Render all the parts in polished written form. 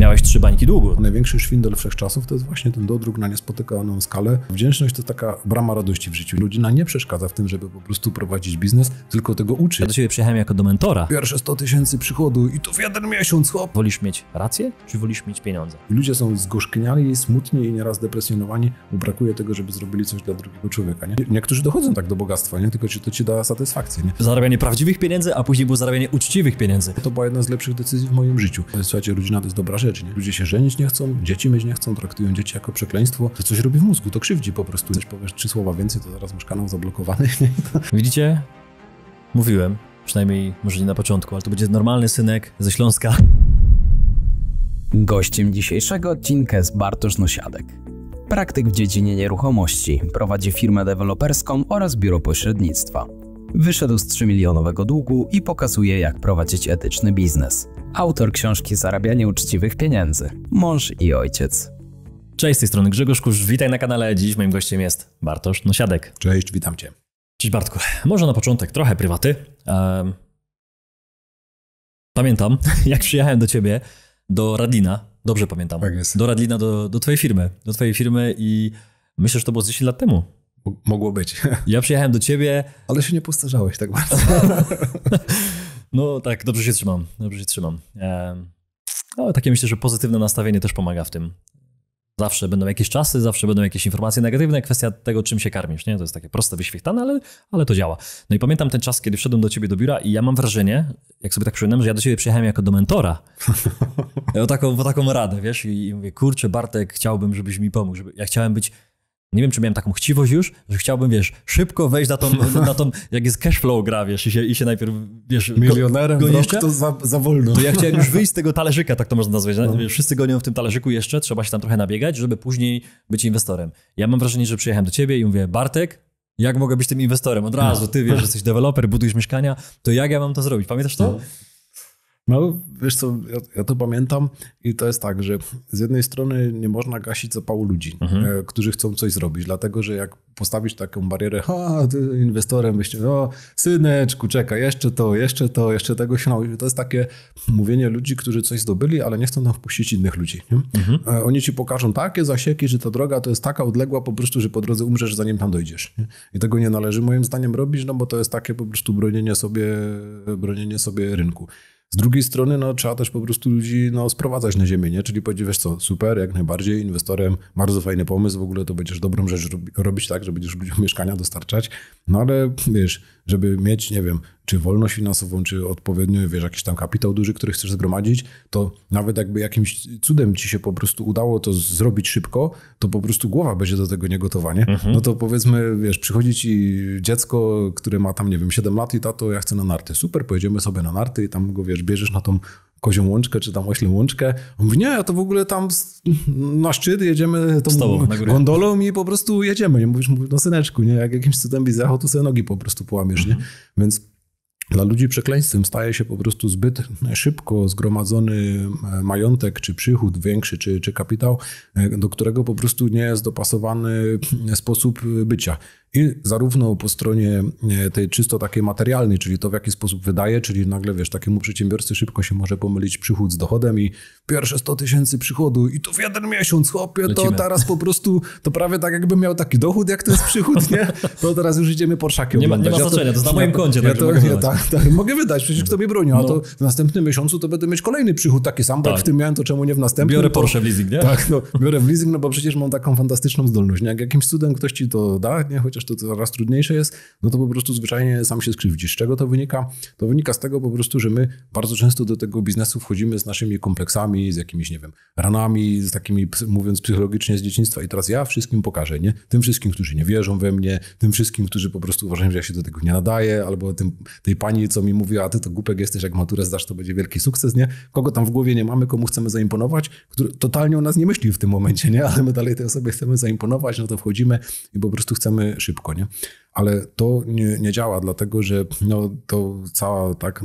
miałeś 3 bańki długu. Największy szwindel wszechczasów to jest właśnie ten dodruk na niespotykaną skalę. Wdzięczność to jest taka brama radości w życiu. Ludzina nie przeszkadza w tym, żeby po prostu prowadzić biznes, tylko tego uczy. Ja do ciebie przyjechałem jako do mentora. Pierwsze 100 000 przychodu i to w 1 miesiąc, hop! Wolisz mieć rację, czy wolisz mieć pieniądze? Ludzie są zgorzkniali, smutni i nieraz depresjonowani, bo brakuje tego, żeby zrobili coś dla drugiego człowieka. Nie? Niektórzy dochodzą tak do bogactwa, nie? Tylko czy to ci da satysfakcję. Nie? Zarabianie prawdziwych pieniędzy, a później było zarabianie uczciwych pieniędzy. To była jedna z lepszych decyzji w moim życiu. Słuchajcie, rodzina to jest dobra rzecz. Nie? Ludzie się żenić nie chcą, dzieci mieć nie chcą, traktują dzieci jako przekleństwo. To coś robi w mózgu, to krzywdzi po prostu. Coś powiesz 3 słowa więcej, to zaraz masz kanał zablokowany. Nie? Widzicie? Mówiłem, przynajmniej może nie na początku, ale to będzie normalny synek ze Śląska. Gościem dzisiejszego odcinka jest Bartosz Nosiadek. Praktyk w dziedzinie nieruchomości, prowadzi firmę deweloperską oraz biuro pośrednictwa. Wyszedł z 3-milionowego długu i pokazuje, jak prowadzić etyczny biznes. Autor książki Zarabianie uczciwych pieniędzy, mąż i ojciec. Cześć, z tej strony Grzegorz Kusz, witaj na kanale. Dziś moim gościem jest Bartosz Nosiadek. Cześć, witam Cię. Cześć Bartku. Może na początek trochę prywaty. Pamiętam, jak przyjechałem do Ciebie, do Radlina, dobrze pamiętam, Tak jest. do Radlina, do Twojej firmy i myślę, że to było z 10 lat temu. Mogło być. Ja przyjechałem do Ciebie... Ale się nie postarzałeś tak bardzo. No tak, dobrze się trzymam. No, takie myślę, że pozytywne nastawienie też pomaga w tym. Zawsze będą jakieś czasy, zawsze będą jakieś informacje negatywne, kwestia tego, czym się karmisz, nie? To jest takie proste, wyświechtane, ale to działa. No i pamiętam ten czas, kiedy wszedłem do Ciebie do biura i ja mam wrażenie, jak sobie tak przypominam, że ja do Ciebie przyjechałem jako do mentora. o taką radę, wiesz, i mówię, kurczę Bartek, chciałbym, żebyś mi pomógł. Ja chciałem być, nie wiem, czy miałem taką chciwość już, że chciałbym, wiesz, szybko wejść na tą jak jest cashflow gra, wiesz, i się najpierw, wiesz... Milionerem w rok to za wolno. To ja chciałem już wyjść z tego talerzyka, tak to można nazwać. No. Wiesz, wszyscy gonią w tym talerzyku jeszcze, trzeba się tam trochę nabiegać, żeby później być inwestorem. Ja mam wrażenie, że przyjechałem do Ciebie i mówię, Bartek, jak mogę być tym inwestorem? Od razu, Ty wiesz, że jesteś deweloper, budujesz mieszkania, to jak ja mam to zrobić? Pamiętasz to? No, wiesz co, ja to pamiętam i to jest tak, że z jednej strony nie można gasić zapału ludzi, którzy chcą coś zrobić, dlatego, że jak postawić taką barierę, ty inwestorem byście, syneczku, czekaj, jeszcze tego się nauczyć. To jest takie mówienie ludzi, którzy coś zdobyli, ale nie chcą tam wpuścić innych ludzi. Nie? Oni ci pokażą takie zasieki, że ta droga to jest taka odległa po prostu, że po drodze umrzesz, zanim tam dojdziesz. Nie? I tego nie należy moim zdaniem robić, no bo to jest takie po prostu bronienie sobie rynku. Z drugiej strony, no, trzeba też po prostu ludzi sprowadzać na ziemię, nie? Czyli powiedzieć, wiesz co, super, jak najbardziej, inwestorem, bardzo fajny pomysł, w ogóle to będziesz dobrą rzecz robić tak, że będziesz ludziom mieszkania dostarczać, no ale wiesz, żeby mieć, nie wiem, czy wolność finansową, czy odpowiednio, wiesz, jakiś tam kapitał duży, który chcesz zgromadzić, to nawet jakby jakimś cudem ci się po prostu udało to zrobić szybko, to po prostu głowa będzie do tego niegotowa, nie? No to powiedzmy, wiesz, przychodzi ci dziecko, które ma tam, nie wiem, 7 lat i tato, ja chcę na narty. Super, pojedziemy sobie na narty i tam go, wiesz, bierzesz na tą kozią łączkę, czy tam oślą łączkę. On mówi, nie, ja to w ogóle tam na szczyt jedziemy tą gondolą i po prostu jedziemy. Nie mówisz, no syneczku, nie, jak jakimś cudem byś zjechał, to sobie nogi po prostu połamiesz, nie? Więc dla ludzi przekleństwem staje się po prostu zbyt szybko zgromadzony majątek, czy przychód większy, czy kapitał, do którego po prostu nie jest dopasowany sposób bycia. I zarówno po stronie tej czysto takiej materialnej, czyli to w jaki sposób wydaje, czyli nagle, wiesz, takiemu przedsiębiorcy szybko się może pomylić przychód z dochodem i pierwsze 100 000 przychodu i to w 1 miesiąc, chłopie, to teraz po prostu, to prawie tak jakbym miał taki dochód, jak to jest przychód, nie? To teraz już idziemy Porszaki oglądać. Nie ma znaczenia, to jest na moim koncie. Tak, mogę wydać, przecież kto mnie broni, a to w następnym miesiącu to będę mieć kolejny przychód taki sam, bo jak w tym miałem, to czemu nie w następnym? Biorę Porsche w leasing, nie? Tak, biorę w leasing, no bo przecież mam taką fantastyczną zdolność, nie? Jak jakimś cudem ktoś ci to da, nie? Chociaż to coraz trudniejsze jest, no to po prostu zwyczajnie sam się skrzywdzisz. Z czego to wynika? To wynika z tego po prostu, że my bardzo często do tego biznesu wchodzimy z naszymi kompleksami, z jakimiś, nie wiem, ranami, z takimi, mówiąc psychologicznie, z dzieciństwa i teraz ja wszystkim pokażę, nie? Tym wszystkim, którzy nie wierzą we mnie, tym wszystkim, którzy po prostu uważają, że ja się do tego nie nadaję, albo tej pani, co mi mówi, a ty to głupek jesteś, jak maturę zdasz, to będzie wielki sukces, nie? Kogo tam w głowie nie mamy, komu chcemy zaimponować, który totalnie o nas nie myśli w tym momencie, nie? Ale my dalej tej osobie chcemy zaimponować, no to wchodzimy i po prostu chcemy szybko, nie? Ale to nie działa, dlatego że to cała tak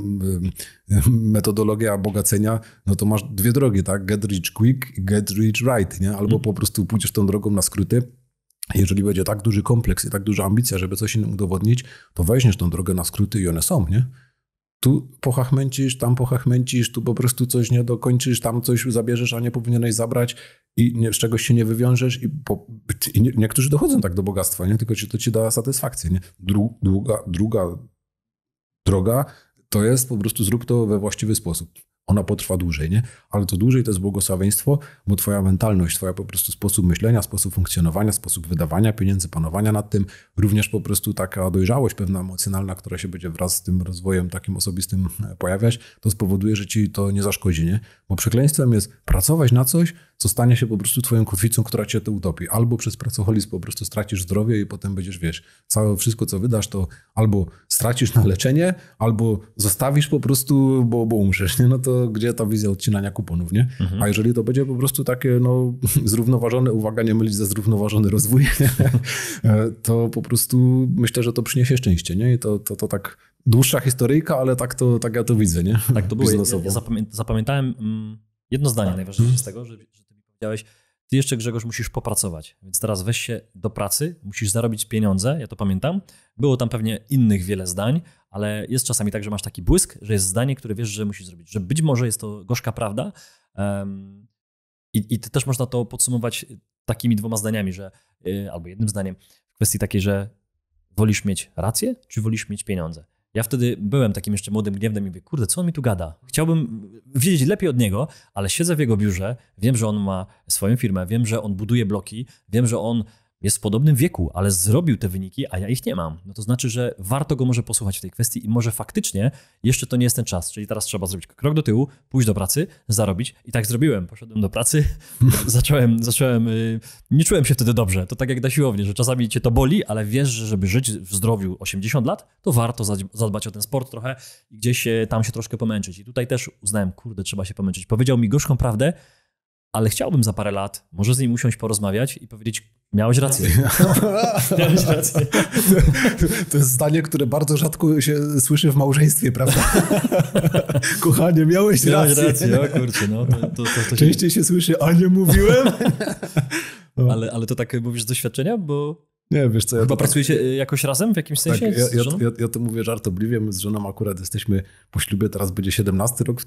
metodologia bogacenia, no to masz 2 drogi, tak? Get rich quick i get rich right, nie? Albo po prostu pójdziesz tą drogą na skróty. Jeżeli będzie tak duży kompleks i tak duża ambicja, żeby coś innym udowodnić, to weźmiesz tą drogę na skróty i one są, nie? Tu pochachmęcisz, tam pochachmęcisz, tu po prostu coś nie dokończysz, tam coś zabierzesz, a nie powinieneś zabrać i z czegoś się nie wywiążesz i niektórzy dochodzą tak do bogactwa, nie? Tylko to ci da satysfakcję, nie? Druga droga to jest po prostu zrób to we właściwy sposób. Ona potrwa dłużej, nie? Ale to dłużej to jest błogosławieństwo, bo twoja mentalność, twoja po prostu sposób myślenia, sposób funkcjonowania, sposób wydawania pieniędzy, panowania nad tym, również po prostu taka dojrzałość pewna emocjonalna, która się będzie wraz z tym rozwojem takim osobistym pojawiać, to spowoduje, że ci to nie zaszkodzi, nie? Bo przekleństwem jest pracować na coś, co stanie się po prostu twoją kotwicą, która cię to utopi. Albo przez pracoholizm po prostu stracisz zdrowie i potem będziesz, wiesz, całe wszystko, co wydasz, to albo stracisz na leczenie, albo zostawisz po prostu, bo umrzesz, nie? No to gdzie ta wizja odcinania kuponów, nie? A jeżeli to będzie po prostu takie, no, zrównoważone, uwaga, nie mylić ze zrównoważony rozwój, to po prostu myślę, że to przyniesie szczęście, nie? I to tak dłuższa historyjka, ale tak ja to widzę, nie? Tak to było. Ja zapamiętałem jedno zdanie najważniejsze z tego, że ty mi powiedziałeś, ty jeszcze, Grzegorz, musisz popracować, więc teraz weź się do pracy, musisz zarobić pieniądze, ja to pamiętam. Było tam pewnie innych wiele zdań, ale jest czasami tak, że masz taki błysk, że jest zdanie, które wiesz, że musisz zrobić, że być może jest to gorzka prawda i też można to podsumować takimi dwoma zdaniami, że albo jednym zdaniem w kwestii takiej, że wolisz mieć rację, czy wolisz mieć pieniądze? Ja wtedy byłem takim jeszcze młodym gniewnem i mówię, kurde, co on mi tu gada? Chciałbym wiedzieć lepiej od niego, ale siedzę w jego biurze, wiem, że on ma swoją firmę, wiem, że on buduje bloki, wiem, że on jest w podobnym wieku, ale zrobił te wyniki, a ja ich nie mam. No to znaczy, że warto go może posłuchać w tej kwestii i może faktycznie jeszcze to nie jest ten czas. Czyli teraz trzeba zrobić krok do tyłu, pójść do pracy, zarobić. I tak zrobiłem. Poszedłem do pracy, zacząłem, nie czułem się wtedy dobrze. To tak jak na siłowni, że czasami cię to boli, ale wiesz, że żeby żyć w zdrowiu 80 lat, to warto zadbać o ten sport trochę i gdzieś tam się troszkę pomęczyć. I tutaj też uznałem, kurde, trzeba się pomęczyć. Powiedział mi gorzką prawdę, ale chciałbym za parę lat może z nim usiąść, porozmawiać i powiedzieć, miałeś rację. Miałeś rację. To jest zdanie, które bardzo rzadko się słyszy w małżeństwie, prawda? Kochanie, miałeś rację. O kurczę, no. To częściej się słyszy, a nie mówiłem? No. Ale to tak mówisz z doświadczenia, bo... Nie, wiesz co, ja chyba pracujecie jakoś razem w jakimś sensie? Tak, ja to mówię żartobliwie, my z żoną akurat jesteśmy po ślubie, teraz będzie 17 rok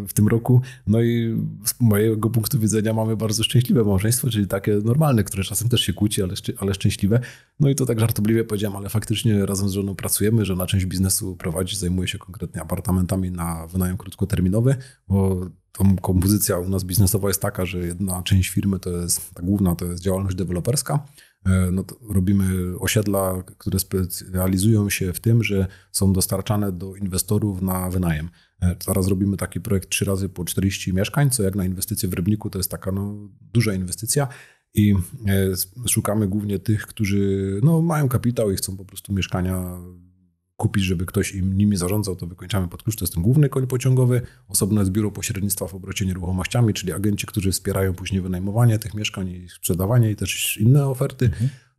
w tym roku, no i z mojego punktu widzenia mamy bardzo szczęśliwe małżeństwo, czyli takie normalne, które czasem też się kłóci, ale szczęśliwe. No i to tak żartobliwie powiedziałem, ale faktycznie razem z żoną pracujemy, że na część biznesu prowadzi, zajmuje się konkretnie apartamentami na wynajem krótkoterminowy, bo tą kompozycja u nas biznesowa jest taka, że jedna część firmy to jest, ta główna to jest działalność deweloperska. No to robimy osiedla, które specjalizują się w tym, że są dostarczane do inwestorów na wynajem. Teraz robimy taki projekt 3 razy po 40 mieszkań, co jak na inwestycję w Rybniku to jest taka duża inwestycja i szukamy głównie tych, którzy mają kapitał i chcą po prostu mieszkania kupić, żeby ktoś im nimi zarządzał, to wykończamy pod klucz. To jest ten główny koń pociągowy. Osobno jest biuro pośrednictwa w obrocie nieruchomościami, czyli agenci, którzy wspierają później wynajmowanie tych mieszkań i sprzedawanie i też inne oferty.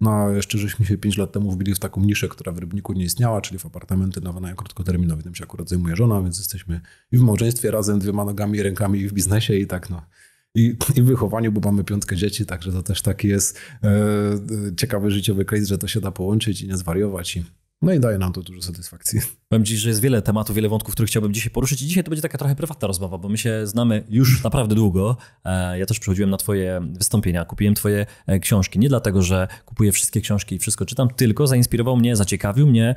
No a jeszcze żeśmy się 5 lat temu wbili w taką niszę, która w Rybniku nie istniała, czyli w apartamenty na wynajem krótkoterminowy. Tym się akurat zajmuje żona, więc jesteśmy i w małżeństwie razem 2 nogami i rękami i w biznesie i tak I w wychowaniu, bo mamy 5 dzieci, także to też taki jest ciekawy życiowy case, że to się da połączyć i nie zwariować. No i daje nam to dużo satysfakcji. Powiem ci, że jest wiele tematów, wiele wątków, których chciałbym dzisiaj poruszyć i dzisiaj to będzie taka trochę prywatna rozmowa, bo my się znamy już naprawdę długo. Ja też przychodziłem na twoje wystąpienia, kupiłem twoje książki. Nie dlatego, że kupuję wszystkie książki i wszystko czytam, tylko zainspirował mnie, zaciekawił mnie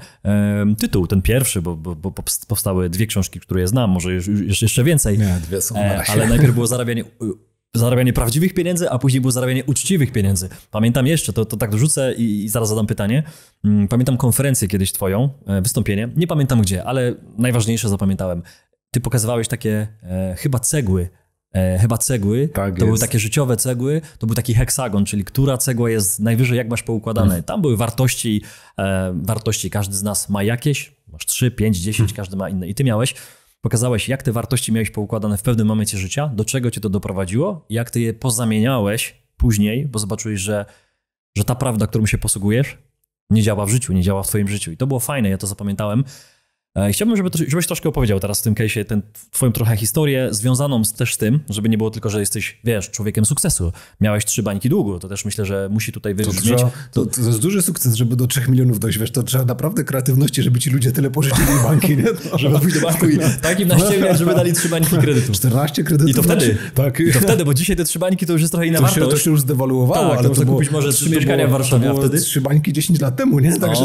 tytuł, ten pierwszy, bo powstały 2 książki, które ja znam, może jeszcze więcej. Nie, 2 są na razie. Ale najpierw było zarabianie prawdziwych pieniędzy, a później było zarabianie uczciwych pieniędzy. Pamiętam jeszcze, to tak dorzucę i zaraz zadam pytanie. Pamiętam konferencję kiedyś twoją, wystąpienie. Nie pamiętam gdzie, ale najważniejsze zapamiętałem. Ty pokazywałeś takie chyba cegły. Tak to były takie życiowe cegły, to był taki heksagon, czyli która cegła jest najwyżej, jak masz poukładane. Tam były wartości, każdy z nas ma jakieś, masz 3, 5, 10, każdy ma inne. I ty pokazałeś, jak te wartości miałeś poukładane w pewnym momencie życia, do czego cię to doprowadziło, jak ty je pozamieniałeś później, bo zobaczyłeś, że ta prawda, którą się posługujesz, nie działa w życiu, nie działa w twoim życiu. I to było fajne, ja to zapamiętałem. Chciałbym, żebyś troszkę opowiedział teraz w tym case'ie twoją trochę historię związaną też z tym, żeby nie było tylko, że jesteś, wiesz, człowiekiem sukcesu. Miałeś 3 bańki długu, to też myślę, że musi tutaj wybrzmieć. To jest duży sukces, żeby do 3 milionów dojść, wiesz, to trzeba naprawdę kreatywności, żeby ci ludzie tyle pożyczyli banki, nie? Żeby pójść do banku i takim naścięgać, żeby dali 3 bańki kredytu. 14 kredytów. I to wtedy, tak. I to wtedy, bo dzisiaj te 3 bańki to już jest trochę inna wartość. To się już zdewaluowało, tak, ale można kupić może 3 mieszkania w Warszawie, a wtedy 3 bańki 10 lat temu, nie? Także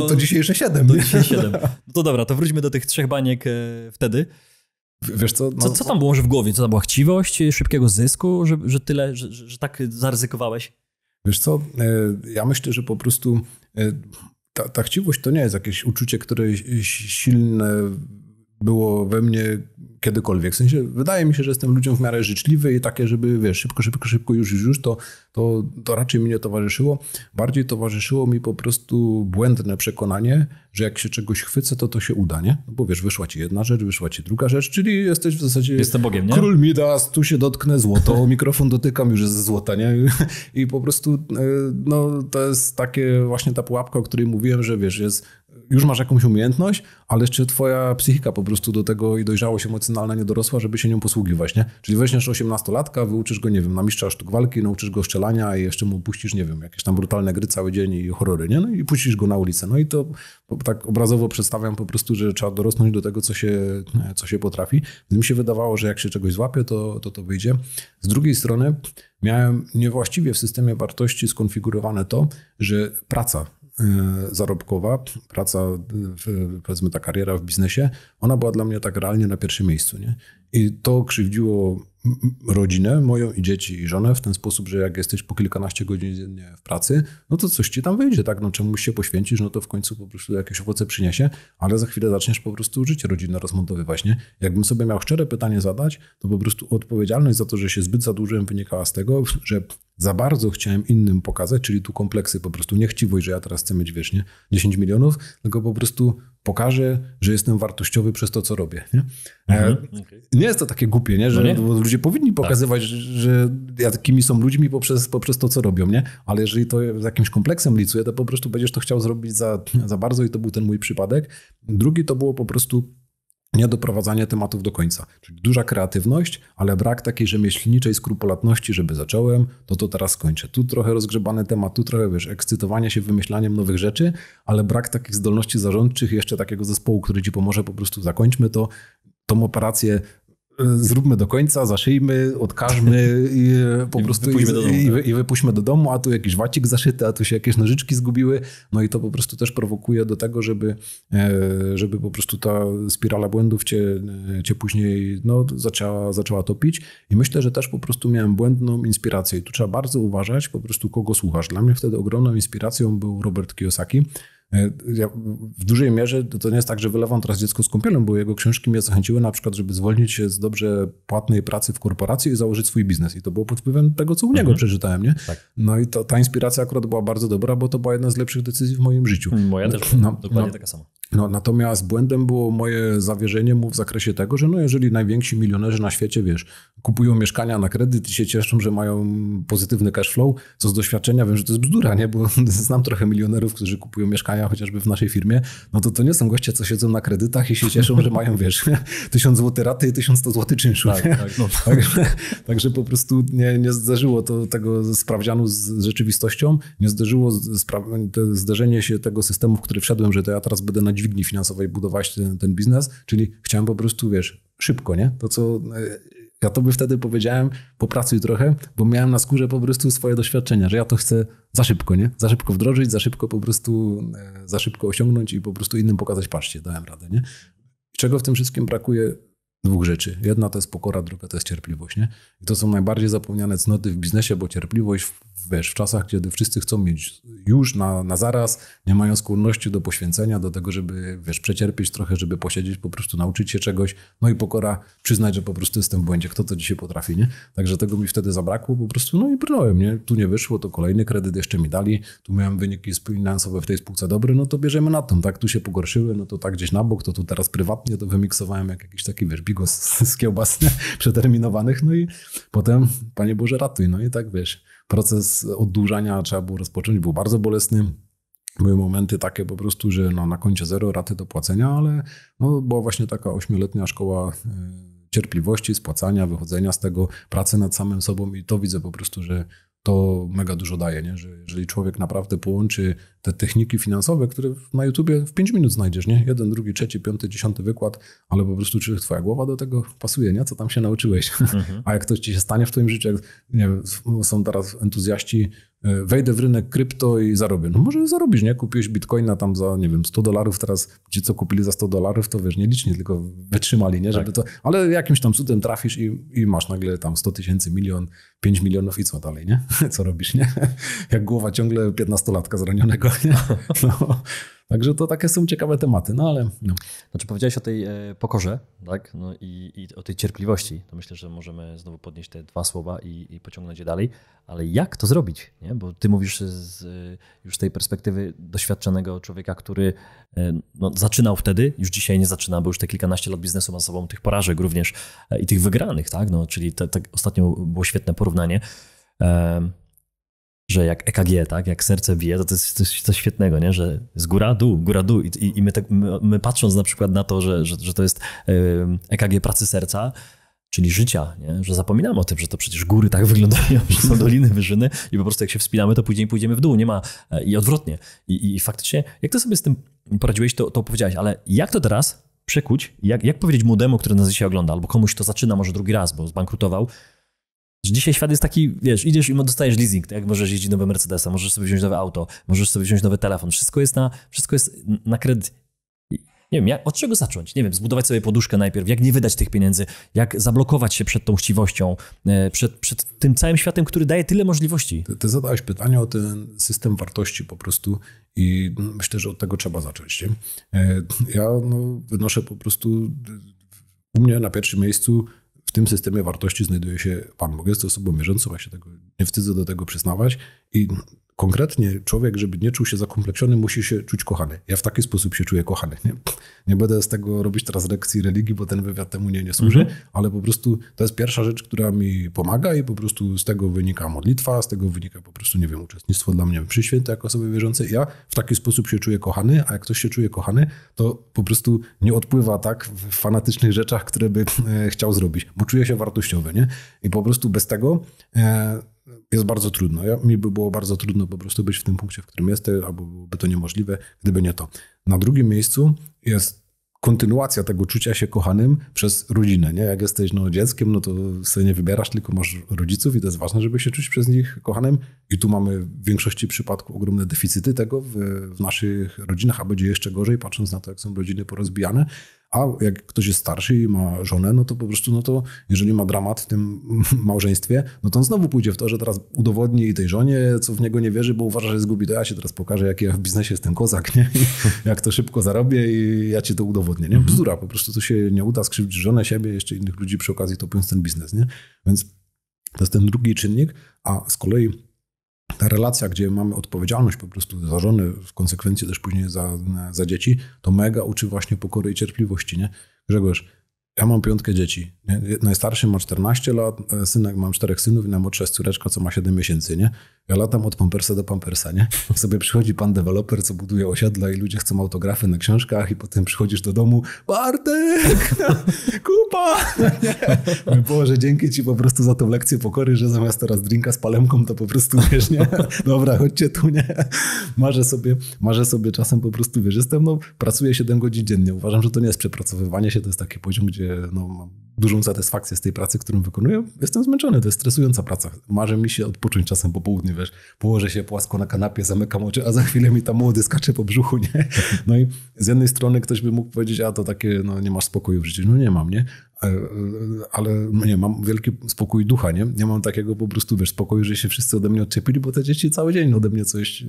to dzisiejsze 7. To dzisiaj 7. No to dobra, to wróćmy do tych 3 baniek wtedy. Wiesz co? No, co tam było może w głowie? Co tam była chciwość, szybkiego zysku, że tyle, że tak zaryzykowałeś? Wiesz co? Ja myślę, że po prostu ta chciwość to nie jest jakieś uczucie, które silne było we mnie kiedykolwiek. W sensie wydaje mi się, że jestem ludziom w miarę życzliwy i takie, żeby wiesz, szybko, już, to raczej mi nie towarzyszyło. Bardziej towarzyszyło mi po prostu błędne przekonanie, że jak się czegoś chwycę, to się uda, nie? No bo wiesz, wyszła ci jedna rzecz, wyszła ci druga rzecz, czyli jesteś w zasadzie... Jestem Bogiem, nie? Król Midas, tu się dotknę złoto, mikrofon dotykam, już jest ze złota, nie? I po prostu no, to jest takie właśnie ta pułapka, o której mówiłem, że wiesz, już masz jakąś umiejętność, ale jeszcze twoja psychika po prostu do tego i dojrzałość emocjonalna nie dorosła, żeby się nią posługiwać, nie? Czyli weźmiesz 18-latka, wyuczysz go, nie wiem, na mistrza sztuk walki, nauczysz go strzelania i jeszcze mu puścisz, nie wiem, jakieś tam brutalne gry cały dzień i horrory, nie? No i puścisz go na ulicę. No i to tak obrazowo przedstawiam po prostu, że trzeba dorosnąć do tego, co się potrafi. Mi się wydawało, że jak się czegoś złapie, to wyjdzie. Z drugiej strony miałem niewłaściwie w systemie wartości skonfigurowane to, że praca zarobkowa, praca, powiedzmy ta kariera w biznesie, ona była dla mnie tak realnie na pierwszym miejscu, nie? I to krzywdziło rodzinę moją i dzieci i żonę w ten sposób, że jak jesteś po kilkanaście godzin dziennie w pracy, no to coś ci tam wyjdzie, tak? No czemuś się poświęcisz, no to w końcu po prostu jakieś owoce przyniesie, ale za chwilę zaczniesz po prostu życie rodzinne rozmontowywać, nie? Jakbym sobie miał szczere pytanie zadać, to po prostu odpowiedzialność za to, że się zbyt zadłużyłem, wynikała z tego, że za bardzo chciałem innym pokazać, czyli tu kompleksy, po prostu nie chciwość, że ja teraz chcę mieć, wiesz, nie? 10 milionów, tylko po prostu pokażę, że jestem wartościowy przez to, co robię, nie? Okay. Nie jest to takie głupie, nie? Że ludzie powinni pokazywać, że jakimi są ludźmi poprzez to, co robią, nie? Ale jeżeli to z jakimś kompleksem licuje, to po prostu będziesz to chciał zrobić za bardzo i to był ten mój przypadek. Drugi to było po prostu niedoprowadzanie tematów do końca. Czyli duża kreatywność, ale brak takiej rzemieślniczej skrupulatności, żeby zacząłem, to teraz skończę. Tu trochę rozgrzebany temat, tu trochę, wiesz, ekscytowanie się wymyślaniem nowych rzeczy, ale brak takich zdolności zarządczych i jeszcze takiego zespołu, który ci pomoże, po prostu zakończmy tą operację, zróbmy do końca, zaszyjmy, odkażmy i po prostu i wypuśćmy do domu, a tu jakiś wacik zaszyty, a tu się jakieś nożyczki zgubiły. No i to po prostu też prowokuje do tego, żeby po prostu ta spirala błędów cię później zaczęła topić. I myślę, że też po prostu miałem błędną inspirację. I tu trzeba bardzo uważać po prostu, kogo słuchasz. Dla mnie wtedy ogromną inspiracją był Robert Kiyosaki. Ja w dużej mierze to nie jest tak, że wylewam teraz dziecko z kąpielą, bo jego książki mnie zachęciły na przykład, żeby zwolnić się z dobrze płatnej pracy w korporacji i założyć swój biznes. I to było pod wpływem tego, co u niego przeczytałem, nie? Tak. No i ta inspiracja akurat była bardzo dobra, bo to była jedna z lepszych decyzji w moim życiu. Moja też, dokładnie taka sama. Natomiast błędem było moje zawierzenie mu w zakresie tego, że jeżeli najwięksi milionerzy na świecie, wiesz, kupują mieszkania na kredyt i się cieszą, że mają pozytywny cash flow, co z doświadczenia wiem, że to jest bzdura, nie? Bo znam trochę milionerów, którzy kupują mieszkania chociażby w naszej firmie, no to nie są goście, co siedzą na kredytach i się cieszą, że mają, wiesz, 1000 zł raty i 1100 zł czynszu. Także po prostu nie zdarzyło tego sprawdzianu z rzeczywistością, nie zdarzyło zderzenie się tego systemu, w który wszedłem, że to ja teraz będę na dźwigni finansowej budować ten biznes, czyli chciałem po prostu, wiesz, szybko, nie? To, co ja tobie wtedy powiedziałem, popracuj trochę, bo miałem na skórze po prostu swoje doświadczenia, że ja to chcę za szybko, nie? Za szybko wdrożyć, za szybko osiągnąć i po prostu innym pokazać, patrzcie, dałem radę, nie? Czego w tym wszystkim brakuje? 2 rzeczy. Jedna to jest pokora, druga to jest cierpliwość, nie? I to są najbardziej zapomniane cnoty w biznesie, bo cierpliwość, wiesz, w czasach, kiedy wszyscy chcą mieć już na zaraz, nie mają skłonności do poświęcenia, do tego, żeby, wiesz, przecierpieć trochę, żeby posiedzieć, po prostu nauczyć się czegoś. No i pokora, przyznać, że po prostu jestem w błędzie. Kto to dzisiaj potrafi, nie? Także tego mi wtedy zabrakło po prostu, no i brnąłem, nie? Tu nie wyszło, to kolejny kredyt jeszcze mi dali, tu miałem wyniki finansowe w tej spółce dobre, no to bierzemy na tą, tak? Tu się pogorszyły, no to tak gdzieś na bok, to tu teraz prywatnie to wymiksowałem jak jakiś taki, wiesz, bigos z kiełbas przeterminowanych, no i potem, Panie Boże, ratuj, no i tak, wiesz, proces oddłużania trzeba było rozpocząć, był bardzo bolesny. były momenty takie po prostu, że no, na koncie 0 raty do płacenia, ale no, była właśnie taka 8-letnia szkoła cierpliwości, spłacania, wychodzenia z tego, pracy nad samym sobą i to widzę po prostu, że to mega dużo daje, nie? Że jeżeli człowiek naprawdę połączy te techniki finansowe, które na YouTubie w 5 minut znajdziesz, nie? 1, 2, 3, 5, 10 wykład, ale po prostu czy twoja głowa do tego pasuje, nie? Co tam się nauczyłeś? A jak ktoś ci się stanie w twoim życiu, jak, nie wiem, są teraz entuzjaści, wejdę w rynek krypto i zarobię. No może zarobisz, nie? Kupiłeś bitcoina tam za, nie wiem, $100, teraz ci co kupili za $100, to wiesz, nie licznie, tylko wytrzymali, nie? Żeby tak. to, ale jakimś tam cudem trafisz i masz nagle tam 100 000, 1 milion, 5 milionów i co dalej, nie? Co robisz, nie? Jak głowa ciągle 15-latka zranionego, nie? No. Także to takie są ciekawe tematy, no ale... No. Znaczy powiedziałeś o tej pokorze, tak? No i o tej cierpliwości. To myślę, że możemy znowu podnieść te 2 słowa i pociągnąć je dalej. Ale jak to zrobić? Nie? Bo ty mówisz już z tej perspektywy doświadczonego człowieka, który no, zaczynał wtedy, już dzisiaj nie zaczyna, bo już te kilkanaście lat biznesu ma za sobą, tych porażek również i tych wygranych, tak? No, czyli ostatnio było świetne porównanie, że jak EKG, tak, jak serce bije, to jest coś świetnego, nie? Że z góra, dół i my patrząc na przykład na to, że to jest EKG pracy serca, czyli życia, nie? Że zapominamy o tym, że to przecież góry tak wyglądają, że są doliny, wyżyny i po prostu jak się wspinamy, to później pójdziemy w dół, nie ma i odwrotnie. I faktycznie, jak ty sobie z tym poradziłeś, to powiedziałeś, ale jak to teraz przekuć, jak powiedzieć młodemu, który nas dzisiaj ogląda, albo komuś, kto zaczyna może drugi raz, bo zbankrutował, że dzisiaj świat jest taki, wiesz, idziesz i dostajesz leasing, tak? Możesz jeździć nowe Mercedesa, możesz sobie wziąć nowe auto, możesz sobie wziąć nowy telefon, wszystko jest na kredyt. Nie wiem, od czego zacząć? Nie wiem, zbudować sobie poduszkę najpierw, jak nie wydać tych pieniędzy, jak zablokować się przed tą chciwością, przed tym całym światem, który daje tyle możliwości. Ty zadałeś pytanie o ten system wartości po prostu i myślę, że od tego trzeba zacząć. Nie? Ja wynoszę po prostu, u mnie na pierwszym miejscu w tym systemie wartości znajduje się Pan Bóg. Jest to osobą wierzącą, ja się tego nie wstydzę do tego przyznawać i konkretnie człowiek, żeby nie czuł się zakompleksiony, musi się czuć kochany. Ja w taki sposób się czuję kochany. Nie będę z tego robić teraz lekcji religii, bo ten wywiad temu nie służy, ale po prostu to jest pierwsza rzecz, która mi pomaga i po prostu z tego wynika modlitwa, z tego wynika po prostu, nie wiem, uczestnictwo dla mnie przy świętej jako osoby wierzącej. Ja w taki sposób się czuję kochany, a jak ktoś się czuje kochany, to po prostu nie odpływa tak w fanatycznych rzeczach, które by chciał zrobić, bo czuje się wartościowy, nie? I po prostu bez tego jest bardzo trudno. Mi by było bardzo trudno po prostu być w tym punkcie, w którym jestem, albo byłoby to niemożliwe, gdyby nie to. Na drugim miejscu jest kontynuacja tego czucia się kochanym przez rodzinę. Nie? Jak jesteś dzieckiem, no to sobie nie wybierasz, tylko masz rodziców i to jest ważne, żeby się czuć przez nich kochanym. I tu mamy w większości przypadków ogromne deficyty tego w naszych rodzinach, a będzie jeszcze gorzej, patrząc na to, jak są rodziny porozbijane. A jak ktoś jest starszy i ma żonę, no to po prostu, jeżeli ma dramat w tym małżeństwie, no to on znowu pójdzie w to, że teraz udowodni tej żonie, co w niego nie wierzy, bo uważa, że jest głupi. To ja ci teraz pokażę, jaki ja w biznesie jestem kozak, nie? I jak to szybko zarobię i ja ci to udowodnię, nie? Bzdura, po prostu to się nie uda, skrzywdzić żonę, siebie, jeszcze innych ludzi przy okazji topiąc ten biznes, nie? Więc to jest ten drugi czynnik, a z kolei ta relacja, gdzie mamy odpowiedzialność po prostu za żonę, w konsekwencji też później za dzieci, to mega uczy właśnie pokory i cierpliwości, nie? Grzegorz, ja mam 5 dzieci. Nie? Najstarszy ma 14 lat, synek, mam 4 synów i najmłodsza jest córeczka, co ma 7 miesięcy, nie? Ja latam od pampersa do pampersa, nie? Sobie przychodzi pan deweloper, co buduje osiedla i ludzie chcą autografy na książkach i potem przychodzisz do domu, Bartek, kupa! Nie? Boże, dzięki ci po prostu za tą lekcję pokory, że zamiast teraz drinka z palemką, to po prostu, wiesz, nie? Dobra, chodźcie tu, nie? Marzę sobie czasem po prostu, wiesz, pracuję 7 godzin dziennie. Uważam, że to nie jest przepracowywanie się, to jest taki poziom, gdzie mam dużą satysfakcję z tej pracy, którą wykonuję. Jestem zmęczony, to jest stresująca praca. Marzę mi się odpocząć czasem po południu, wiesz, położę się płasko na kanapie, zamykam oczy, a za chwilę mi tam młody skacze po brzuchu, nie? No i z jednej strony ktoś by mógł powiedzieć, a to takie, nie masz spokoju w życiu. No nie mam, nie? Ale nie, mam wielki spokój ducha, nie? Nie mam takiego po prostu, wiesz, spokoju, że się wszyscy ode mnie odczepili, bo te dzieci cały dzień ode mnie coś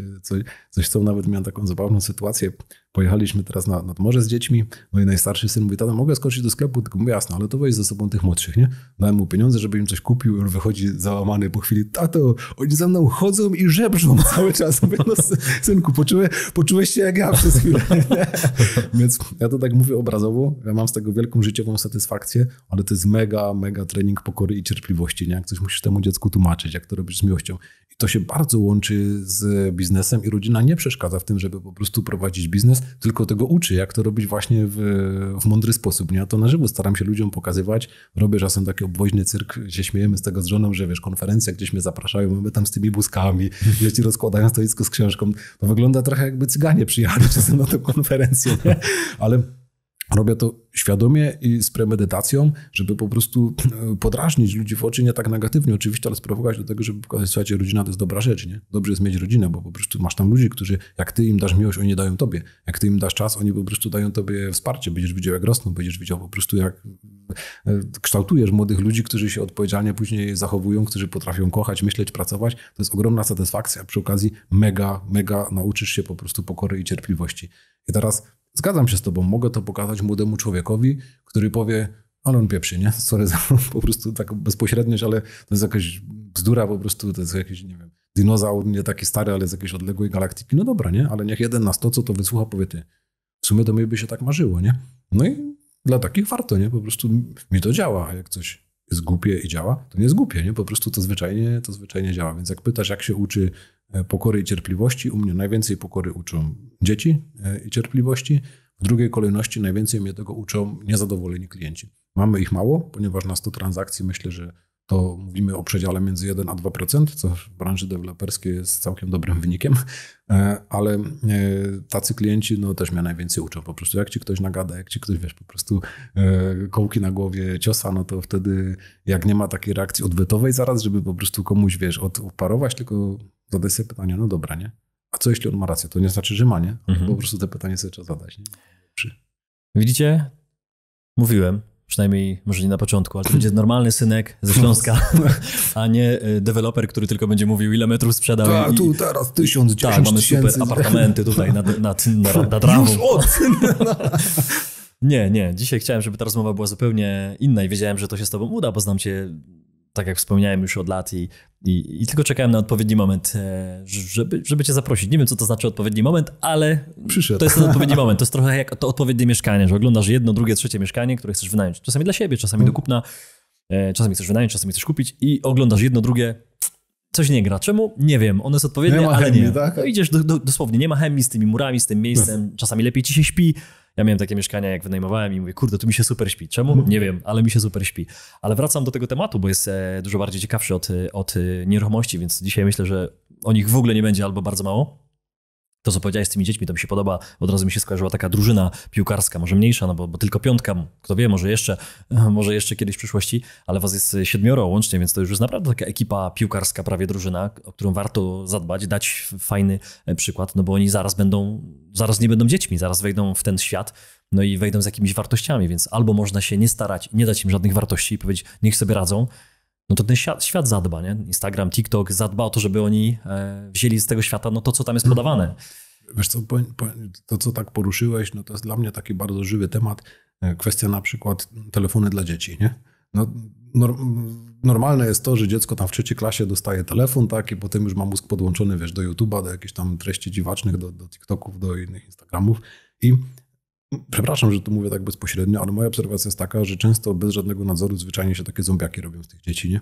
chcą. Nawet miałem taką zabawną sytuację. Pojechaliśmy teraz nad morze z dziećmi, no i najstarszy syn mówi, tata, mogę skoczyć do sklepu? Tylko mówię, jasno, ale to weź ze sobą tych młodszych, nie? Dałem mu pieniądze, żeby im coś kupił i on wychodzi załamany po chwili, tato, oni za mną chodzą i żebrzą cały czas. Mówię, synku, poczułeś się jak ja przez chwilę. Więc ja to tak mówię obrazowo, ja mam z tego wielką życiową satysfakcję, satysfakcję, ale to jest mega, mega trening pokory i cierpliwości, nie? Jak coś musisz temu dziecku tłumaczyć, jak to robisz z miłością. I to się bardzo łączy z biznesem i rodzina nie przeszkadza w tym, żeby po prostu prowadzić biznes, tylko tego uczy, jak to robić właśnie w mądry sposób, nie? Ja to na żywo staram się ludziom pokazywać. Robię czasem taki obwoźny cyrk, się śmiejemy z tego z żoną, że wiesz, konferencja gdzieś mnie zapraszają, my tam z tymi błyskami, gdzieś ci rozkładają stoisko z książką. To wygląda trochę jakby cyganie przyjechali czasem na tę konferencję, nie? Ale robię to świadomie i z premedytacją, żeby po prostu podrażnić ludzi w oczy, nie tak negatywnie oczywiście, ale sprowokować do tego, żeby pokazać, słuchajcie, rodzina to jest dobra rzecz, nie? Dobrze jest mieć rodzinę, bo po prostu masz tam ludzi, którzy, jak ty im dasz miłość, oni dają tobie. Jak ty im dasz czas, oni po prostu dają tobie wsparcie. Będziesz widział, jak rosną, będziesz widział po prostu, jak kształtujesz młodych ludzi, którzy się odpowiedzialnie później zachowują, którzy potrafią kochać, myśleć, pracować. To jest ogromna satysfakcja. Przy okazji mega, mega nauczysz się po prostu pokory i cierpliwości. I teraz zgadzam się z tobą, mogę to pokazać młodemu człowiekowi, który powie, ale on pieprzy, nie? Sorry za po prostu taką bezpośredniość, ale to jest jakaś bzdura po prostu, to jest jakiś, nie wiem, dinozaur, nie taki stary, ale z jakiejś odległej galaktyki. No dobra, nie? Ale niech 1 na 100, co to wysłucha, powie ty. W sumie to mnie by się tak marzyło, nie? No i dla takich warto, nie? Po prostu mi to działa, a jak coś jest głupie i działa, to nie jest głupie, nie? Po prostu to zwyczajnie działa. Więc jak pytasz, jak się uczy pokory i cierpliwości, u mnie najwięcej pokory uczą dzieci i cierpliwości. W drugiej kolejności najwięcej mnie tego uczą niezadowoleni klienci. Mamy ich mało, ponieważ na 100 transakcji myślę, że to mówimy o przedziale między 1 a 2%, co w branży deweloperskiej jest całkiem dobrym wynikiem, ale tacy klienci no, też mnie najwięcej uczą. Po prostu jak ci ktoś nagada, jak ci ktoś, wiesz, po prostu kołki na głowie ciosa, no to wtedy jak nie ma takiej reakcji odwetowej zaraz, żeby po prostu komuś, wiesz, odparować, tylko zadaj sobie pytanie, no dobra, nie? A co jeśli on ma rację? To nie znaczy, że ma, nie? Po prostu te pytanie sobie trzeba zadać, nie? Widzicie? Mówiłem, przynajmniej może nie na początku, ale to będzie normalny synek ze Śląska, a nie deweloper, który tylko będzie mówił, ile metrów sprzedał. Tak, tu teraz 1000, 10 tak, mamy tysięcy. super apartamenty tutaj nad Rawą. Już od! Nie. Dzisiaj chciałem, żeby ta rozmowa była zupełnie inna i wiedziałem, że to się z tobą uda, bo znam cię, tak jak wspomniałem, już od lat i tylko czekałem na odpowiedni moment, żeby cię zaprosić. Nie wiem, co to znaczy odpowiedni moment, ale Przyszedł. To jest ten odpowiedni moment. To jest trochę jak to odpowiednie mieszkanie, że oglądasz jedno, drugie, trzecie mieszkanie, które chcesz wynająć. Czasami dla siebie, czasami do kupna, czasami chcesz wynająć, czasami chcesz kupić i oglądasz jedno, drugie, coś nie gra. Czemu? Nie wiem. One są odpowiednie, ale chemii, nie. Tak? No idziesz dosłownie, nie ma chemii z tymi murami, z tym miejscem. Czasami lepiej ci się śpi. Ja miałem takie mieszkania, jak wynajmowałem i mówię, kurde, tu mi się super śpi. Czemu? Nie wiem, ale mi się super śpi. Ale wracam do tego tematu, bo jest dużo bardziej ciekawszy od nieruchomości, więc dzisiaj myślę, że o nich w ogóle nie będzie albo bardzo mało. To, co powiedziałeś z tymi dziećmi, to mi się podoba. Od razu mi się skojarzyła taka drużyna piłkarska, może mniejsza, no bo tylko 5, kto wie, może jeszcze kiedyś w przyszłości, ale was jest 7 łącznie, więc to już jest naprawdę taka ekipa piłkarska, prawie drużyna, o którą warto zadbać, dać fajny przykład, no bo oni zaraz nie będą dziećmi, zaraz wejdą w ten świat, no i wejdą z jakimiś wartościami, więc albo można się nie starać, nie dać im żadnych wartości i powiedzieć, niech sobie radzą, no to ten świat zadba, nie? Instagram, TikTok zadba o to, żeby oni wzięli z tego świata no to, co tam jest podawane. Wiesz co, to co tak poruszyłeś, no to jest dla mnie taki bardzo żywy temat. Kwestia na przykład telefony dla dzieci, nie? No, normalne jest to, że dziecko tam w 3. klasie dostaje telefon, tak, i potem już ma mózg podłączony, wiesz, do YouTube'a, do jakichś tam treści dziwacznych, do TikToków, do innych Instagramów i przepraszam, że to mówię tak bezpośrednio, ale moja obserwacja jest taka, że często bez żadnego nadzoru zwyczajnie się takie zombiaki robią z tych dzieci, nie?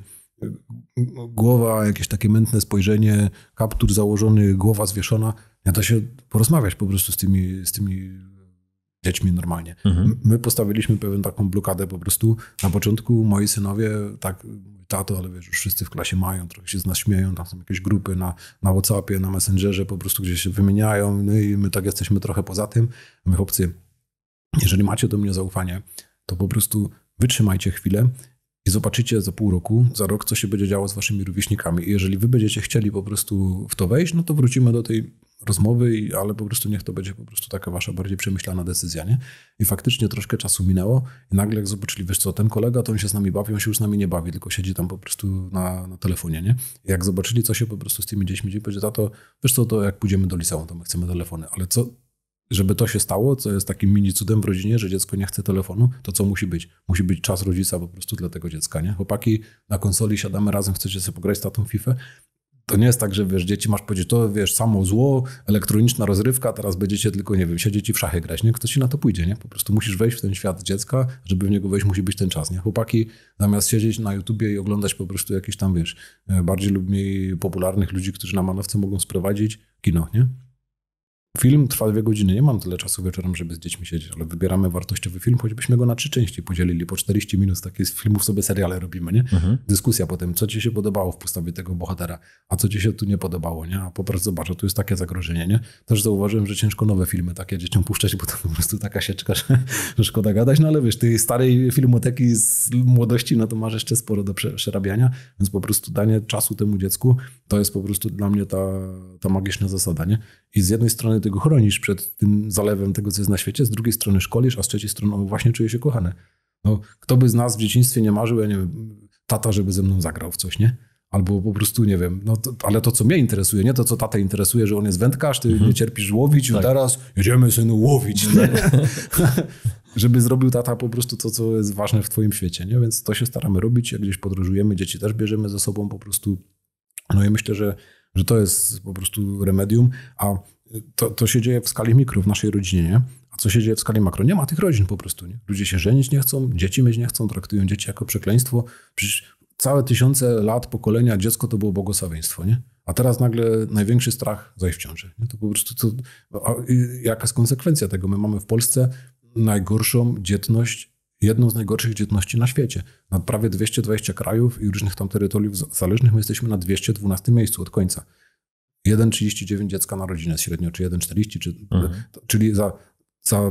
Głowa, jakieś takie mętne spojrzenie, kaptur założony, głowa zwieszona. Nie da się porozmawiać po prostu z tymi dziećmi normalnie. My postawiliśmy pewną taką blokadę po prostu. Na początku moi synowie, tak, tato, ale wiesz, już wszyscy w klasie mają, trochę się z nas śmieją, tam są jakieś grupy na WhatsAppie, na Messengerze, po prostu gdzieś się wymieniają, no i my tak jesteśmy trochę poza tym. My chłopcy, jeżeli macie do mnie zaufanie, to po prostu wytrzymajcie chwilę i zobaczycie za pół roku, za rok, co się będzie działo z waszymi rówieśnikami. I jeżeli wy będziecie chcieli po prostu w to wejść, no to wrócimy do tej rozmowy, ale po prostu niech to będzie po prostu taka wasza bardziej przemyślana decyzja, nie? I faktycznie troszkę czasu minęło i nagle jak zobaczyli, wiesz co, ten kolega, to on się z nami bawi, on się już z nami nie bawi, tylko siedzi tam po prostu na telefonie, nie? I jak zobaczyli, co się po prostu z tymi dziećmi dzieje, powiedzieli, tato, wiesz co, to jak pójdziemy do liceum, to my chcemy telefony, ale co... Żeby to się stało, co jest takim mini cudem w rodzinie, że dziecko nie chce telefonu, to co musi być? Musi być czas rodzica po prostu dla tego dziecka, nie? Chłopaki, na konsoli siadamy razem, chcecie sobie pograć z tatą w FIFA? To nie jest tak, że wiesz, dzieci masz powiedzieć, to wiesz, samo zło, elektroniczna rozrywka, teraz będziecie tylko, nie wiem, siedzieć i w szachy grać, nie? Ktoś ci na to pójdzie, nie? Po prostu musisz wejść w ten świat dziecka, żeby w niego wejść, musi być ten czas, nie? Chłopaki zamiast siedzieć na YouTubie i oglądać po prostu jakieś tam, wiesz, bardziej lub mniej popularnych ludzi, którzy na manowce mogą sprowadzić kino, nie? Film trwa 2 godziny, nie mam tyle czasu wieczorem, żeby z dziećmi siedzieć, ale wybieramy wartościowy film, choćbyśmy go na 3 części podzielili, po 40 minut, takie z filmów sobie seriale robimy, nie? Dyskusja potem, co ci się podobało w postawie tego bohatera, a co ci się tu nie podobało, nie? A po prostu zobacz, tu jest takie zagrożenie, nie? Też zauważyłem, że ciężko nowe filmy takie dzieciom puszczać, bo to po prostu taka sieczka, że szkoda gadać, no ale wiesz, tej starej filmoteki z młodości, no to masz jeszcze sporo do przerabiania, więc po prostu danie czasu temu dziecku, to jest po prostu dla mnie ta magiczna zasada, nie? I z jednej strony ty go chronisz przed tym zalewem tego, co jest na świecie, z drugiej strony szkolisz, a z trzeciej strony on właśnie czuje się kochany. No, kto by z nas w dzieciństwie nie marzył, ja nie wiem, tata, żeby ze mną zagrał w coś, nie? Albo po prostu, nie wiem, no ale to, co mnie interesuje, nie to, co tatę interesuje, że on jest wędkarz, ty nie cierpisz łowić, tak. Teraz jedziemy, synu, łowić. Żeby zrobił tata po prostu to, co jest ważne w twoim świecie, nie? Więc to się staramy robić, jak gdzieś podróżujemy, dzieci też bierzemy ze sobą po prostu. No i myślę, że to jest po prostu remedium, a to się dzieje w skali mikro w naszej rodzinie, nie? A co się dzieje w skali makro? Nie ma tych rodzin po prostu, nie? Ludzie się żenić nie chcą, dzieci mieć nie chcą, traktują dzieci jako przekleństwo. Przecież całe tysiące lat pokolenia dziecko to było błogosławieństwo, nie? A teraz nagle największy strach zajść w ciąży. Nie? To po prostu jaka jest konsekwencja tego? My mamy w Polsce najgorszą dzietność, jedną z najgorszych dzietności na świecie. Na prawie 220 krajów i różnych tam terytoriów zależnych my jesteśmy na 212 miejscu od końca. 1,39 dziecka na rodzinę średnio, czy 1,40, czyli za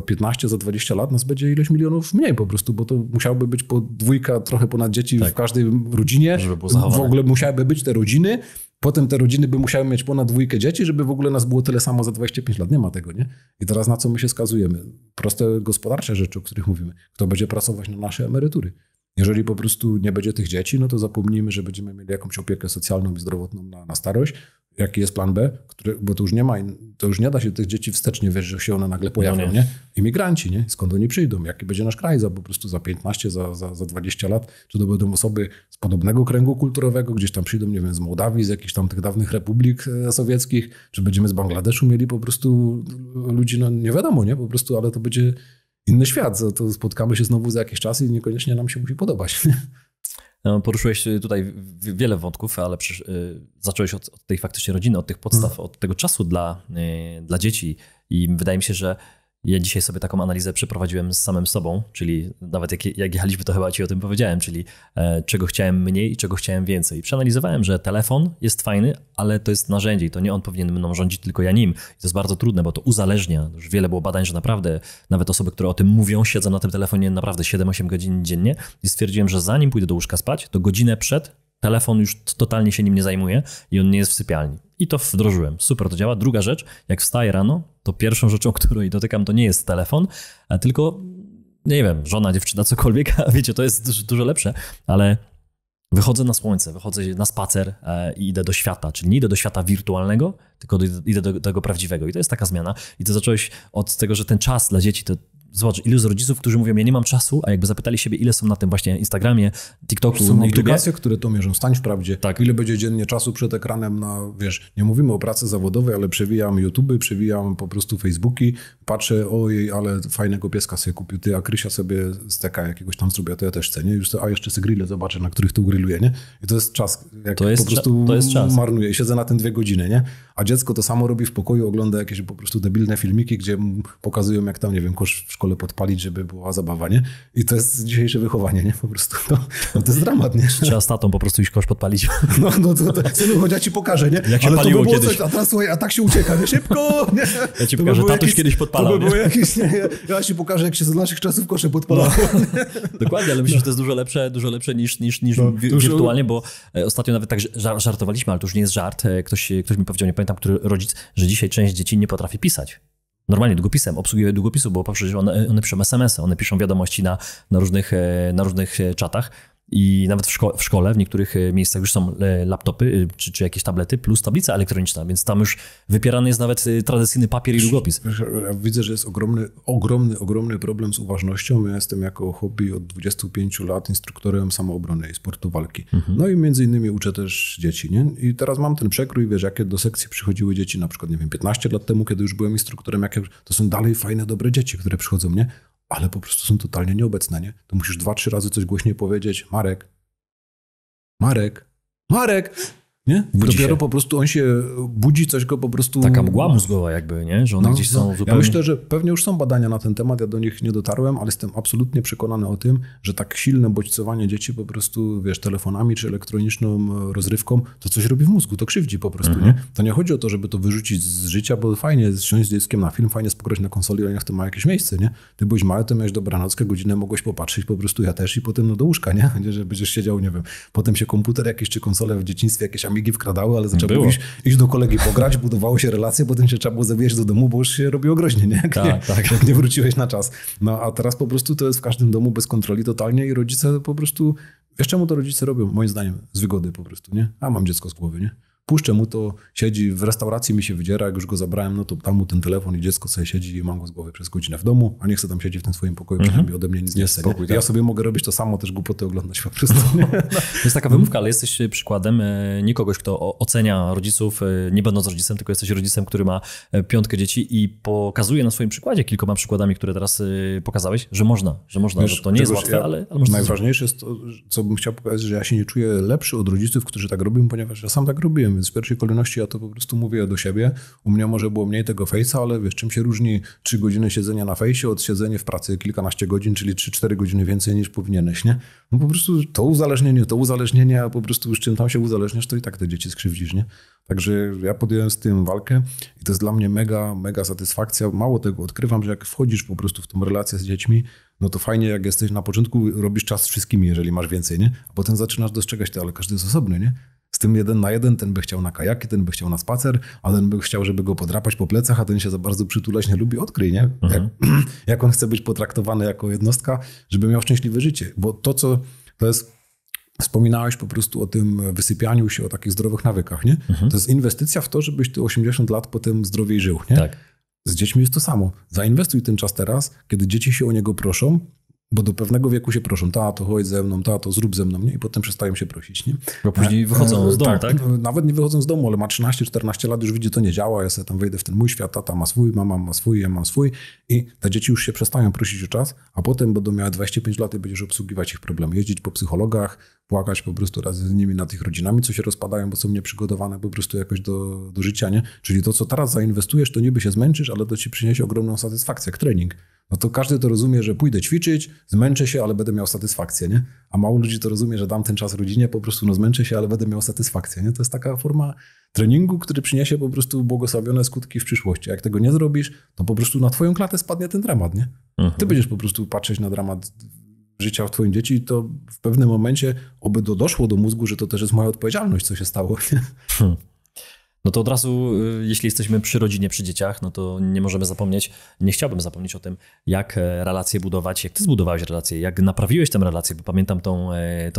15, za 20 lat nas będzie ileś milionów mniej po prostu, bo to musiałoby być po 2, trochę ponad dzieci w każdej rodzinie. Żeby było zachowane. W ogóle musiałyby być te rodziny, potem te rodziny by musiały mieć ponad 2 dzieci, żeby w ogóle nas było tyle samo za 25 lat. Nie ma tego, nie? I teraz na co my się skazujemy? Proste gospodarcze rzeczy, o których mówimy. Kto będzie pracować na nasze emerytury? Jeżeli po prostu nie będzie tych dzieci, no to zapomnijmy, że będziemy mieli jakąś opiekę socjalną i zdrowotną na starość. Jaki jest plan B? Bo to już nie ma, to już nie da się tych dzieci wstecznie, wiesz, że się one nagle pojawią, nie? Imigranci, nie? Skąd oni przyjdą? Jaki będzie nasz kraj po prostu za 15, za 20 lat? Czy to będą osoby z podobnego kręgu kulturowego, gdzieś tam przyjdą, nie wiem, z Mołdawii, z jakichś tam tych dawnych republik sowieckich? Czy będziemy z Bangladeszu mieli po prostu ludzi, no nie wiadomo, nie? Po prostu, ale to będzie inny świat. To spotkamy się znowu za jakiś czas i niekoniecznie nam się musi podobać. No, poruszyłeś tutaj wiele wątków, ale zacząłeś od tej faktycznie rodziny, od tych podstaw, od tego czasu dla dzieci i wydaje mi się, że ja dzisiaj sobie taką analizę przeprowadziłem z samym sobą, czyli nawet jak jechaliśmy, to chyba ci o tym powiedziałem, czyli czego chciałem mniej i czego chciałem więcej. I przeanalizowałem, że telefon jest fajny, ale to jest narzędzie i to nie on powinien mną rządzić, tylko ja nim. I to jest bardzo trudne, bo to uzależnia. Już wiele było badań, że naprawdę nawet osoby, które o tym mówią, siedzą na tym telefonie naprawdę 7-8 godzin dziennie i stwierdziłem, że zanim pójdę do łóżka spać, to godzinę przed telefon już totalnie się nim nie zajmuje i on nie jest w sypialni. I to wdrożyłem. Super to działa. Druga rzecz, jak wstaję rano, to pierwszą rzeczą, której dotykam, to nie jest telefon, tylko, nie wiem, żona, dziewczyna, cokolwiek, a wiecie, to jest dużo lepsze, ale wychodzę na słońce, wychodzę na spacer i idę do świata, czyli nie idę do świata wirtualnego, tylko idę do tego prawdziwego. I to jest taka zmiana. I to zacząłeś od tego, że ten czas dla dzieci to zobacz, ilu z rodziców, którzy mówią, ja nie mam czasu, a jakby zapytali siebie, ile są na tym właśnie Instagramie, TikToku, są na aplikacje, które to mierzą. Stań w prawdzie. Tak. Ile będzie dziennie czasu przed ekranem na, wiesz, nie mówimy o pracy zawodowej, ale przewijam YouTube, przewijam po prostu Facebooki, patrzę, ojej, ale fajnego pieska sobie kupił ty, a Krysia sobie steka jakiegoś tam zrobiła, to ja też chcę, nie? Już a jeszcze sobie grille zobaczę, na których to grilluje, nie? I to jest czas, jak to jest, po prostu to jest czas. Marnuję. Siedzę na tym 2 godziny, nie? A dziecko to samo robi w pokoju, ogląda jakieś po prostu debilne filmiki, gdzie pokazują, jak tam, nie wiem, kosz w szkole podpalić, żeby była zabawa, nie? I to jest dzisiejsze wychowanie, nie? Po prostu to jest dramat, nie? Trzeba z tatą po prostu iść kosz podpalić. No to synu, chodź, ja ci pokażę, nie? Jak się ale paliło to by było kiedyś. Coś, a teraz słuchaj, a tak się ucieka, nie? Szybko! Nie? Ja ci pokażę, tatuś kiedyś podpalał. To by było jakieś, nie? Ja ci pokażę, jak się z naszych czasów kosze podpalało. No. Dokładnie, ale myślę, że to jest dużo lepsze niż wirtualnie, bo ostatnio nawet tak żartowaliśmy, ale to już nie jest żart. Ktoś mi powiedział, nie pamiętam, który rodzic, że dzisiaj część dzieci nie potrafi pisać. Normalnie długopisem, obsługuje długopisu, bo przecież one piszą SMS-y, one piszą wiadomości na różnych czatach I nawet w szkole, w niektórych miejscach już są laptopy czy jakieś tablety plus tablica elektroniczna, więc tam już wypierany jest nawet tradycyjny papier i długopis. Ja widzę, że jest ogromny problem z uważnością. Ja jestem jako hobby od 25 lat instruktorem samoobrony i sportu walki. No i między innymi uczę też dzieci, nie? I teraz mam ten przekrój, wiesz, jakie do sekcji przychodziły dzieci na przykład, nie wiem, 15 lat temu, kiedy już byłem instruktorem, to są dalej fajne, dobre dzieci, które przychodzą, nie? Ale po prostu są totalnie nieobecne, nie? To musisz 2-3 razy coś głośniej powiedzieć. Marek, nie? Dopiero po prostu on się budzi, coś go po prostu... Taka mgła mózgowa jakby, nie? Że one gdzieś są zupełnie... Ja myślę, że pewnie już są badania na ten temat, ja do nich nie dotarłem, ale jestem absolutnie przekonany o tym, że tak silne bodźcowanie dzieci po prostu, wiesz, telefonami czy elektroniczną rozrywką, to coś robi w mózgu, to krzywdzi po prostu, nie? To nie chodzi o to, żeby to wyrzucić z życia, bo fajnie jest siąść z dzieckiem na film, fajnie spograć na konsoli, ale niech to ma jakieś miejsce, nie? Ty byłeś mały, to miałeś dobranockę, godzinę mogłeś popatrzeć, po prostu ja też i potem do łóżka, nie? Że będziesz siedział, nie wiem, potem się komputer jakiś czy konsole w dzieciństwie, jakieś Amigi wkradały, ale trzeba było iść do kolegi pograć, budowało się relacje, potem się trzeba było zabijać do domu, bo już się robiło groźnie, nie? Jak nie wróciłeś na czas. No a teraz po prostu to jest w każdym domu bez kontroli totalnie i rodzice po prostu, wiesz czemu to rodzice robią? Moim zdaniem z wygody po prostu, nie? A mam dziecko z głowy, nie? Puszczę mu to, siedzi w restauracji, mi się wydziera, jak już go zabrałem, no to tam mu ten telefon i dziecko sobie siedzi i mam go z głowy przez godzinę w domu, a niech sobie tam siedzi w tym swoim pokoju, przynajmniej ode mnie nic nie chce. Spokój, tak. Ja sobie mogę robić to samo, też głupoty oglądać po prostu. To jest taka wymówka, ale jesteś przykładem nie kogoś, kto ocenia rodziców, nie będąc rodzicem, tylko jesteś rodzicem, który ma 5 dzieci i pokazuje na swoim przykładzie, kilkoma przykładami, które teraz pokazałeś, że można, wiesz, że to nie jest łatwe, ale można. Najważniejsze jest to, co bym chciał powiedzieć, że ja się nie czuję lepszy od rodziców, którzy tak robią, ponieważ ja sam tak robiłem, więc w pierwszej kolejności ja to po prostu mówię do siebie. U mnie może było mniej tego fejsa, ale wiesz, czym się różni 3 godziny siedzenia na fejsie od siedzenia w pracy kilkanaście godzin, czyli 3-4 godziny więcej niż powinieneś, nie? No po prostu to uzależnienie, a po prostu z czym tam się uzależniasz, to i tak te dzieci skrzywdzisz, nie? Także ja podjąłem z tym walkę i to jest dla mnie mega satysfakcja. Mało tego, odkrywam, że jak wchodzisz po prostu w tą relację z dziećmi, no to fajnie, jak jesteś na początku, robisz czas z wszystkimi, jeżeli masz więcej, nie? A potem zaczynasz dostrzegać to, ale każdy jest osobny, nie? Z tym 1 na 1, ten by chciał na kajaki, ten by chciał na spacer, a ten by chciał, żeby go podrapać po plecach, a ten się za bardzo przytulać nie lubi, odkryj, nie? Jak on chce być potraktowany jako jednostka, żeby miał szczęśliwe życie. Bo to jest, wspominałeś po prostu o tym wysypianiu się, o takich zdrowych nawykach, nie? To jest inwestycja w to, żebyś ty 80 lat potem zdrowiej żył, nie? Tak. Z dziećmi jest to samo. Zainwestuj ten czas teraz, kiedy dzieci się o niego proszą, bo do pewnego wieku się proszą, tato, chodź ze mną, tato, zrób ze mną, nie? I potem przestają się prosić, nie? Bo później wychodzą z domu, tak? Nawet nie wychodzą z domu, ale ma 13-14 lat, już widzi, to nie działa, ja sobie tam wejdę w ten mój świat, tata ma swój, mama ma swój, ja mam swój i te dzieci już się przestają prosić o czas, a potem będą miały 25 lat i będziesz obsługiwać ich problemy, jeździć po psychologach, płakać po prostu razem z nimi nad ich rodzinami, co się rozpadają, bo są nieprzygotowane po prostu jakoś do życia, nie? Czyli to, co teraz zainwestujesz, to niby się zmęczysz, ale to ci przyniesie ogromną satysfakcję, jak trening. No to każdy to rozumie, że pójdę ćwiczyć, zmęczę się, ale będę miał satysfakcję, nie? A mało ludzi to rozumie, że dam ten czas rodzinie, po prostu zmęczę się, ale będę miał satysfakcję, nie? To jest taka forma treningu, który przyniesie po prostu błogosławione skutki w przyszłości. A jak tego nie zrobisz, to po prostu na twoją klatę spadnie ten dramat, nie? Ty będziesz po prostu patrzeć na dramat życia w twoim dzieci i to w pewnym momencie oby doszło do mózgu, że to też jest moja odpowiedzialność, co się stało. No to od razu, jeśli jesteśmy przy rodzinie, przy dzieciach, no to nie chciałbym zapomnieć o tym, jak relacje budować, jak ty zbudowałeś relacje, jak naprawiłeś tę relację, bo pamiętam tą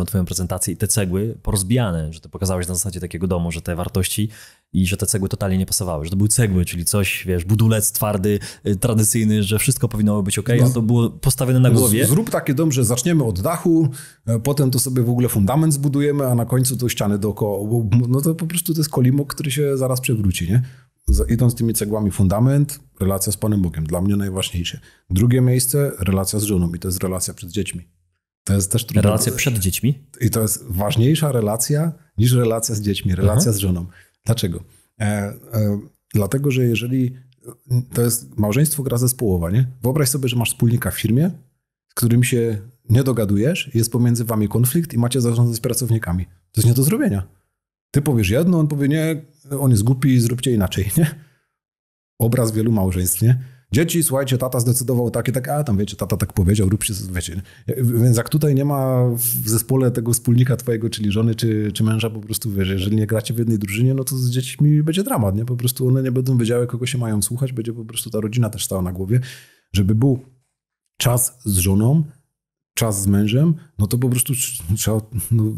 twoją prezentację i te cegły porozbijane, że ty pokazałeś na zasadzie takiego domu, że te wartości i że te cegły totalnie nie pasowały, że to były cegły, czyli coś, wiesz, budulec twardy, tradycyjny, że wszystko powinno być okej, a to było postawione na głowie. Zrób taki dom, że zaczniemy od dachu, potem to sobie w ogóle fundament zbudujemy, a na końcu to ściany dookoła. No to po prostu to jest kolimok, który się zaraz przewróci, nie? Idąc tymi cegłami fundament, relacja z Panem Bogiem, dla mnie najważniejsze. Drugie miejsce, relacja z żoną i to jest relacja przed dziećmi. To jest też trudne. Relacja przed dziećmi? I to jest ważniejsza relacja niż relacja z dziećmi, relacja z żoną. Dlaczego? Dlatego, że jeżeli to jest małżeństwo, gra zespołowa, nie? Wyobraź sobie, że masz wspólnika w firmie, z którym się nie dogadujesz, jest pomiędzy wami konflikt i macie zarządzać pracownikami. To jest nie do zrobienia. Ty powiesz jedno, on powie nie, on jest głupi, zróbcie inaczej, nie? Obraz wielu małżeństw, nie? Dzieci, słuchajcie, tata zdecydował tak, a tam wiecie, tata tak powiedział, róbcie, wiecie. Więc jak tutaj nie ma w zespole tego wspólnika twojego, czyli żony czy męża, po prostu wiesz, jeżeli nie gracie w jednej drużynie, no to z dziećmi będzie dramat, nie? Po prostu one nie będą wiedziały, kogo się mają słuchać, będzie po prostu ta rodzina też stała na głowie, żeby był czas z żoną, czas z mężem, no to po prostu trzeba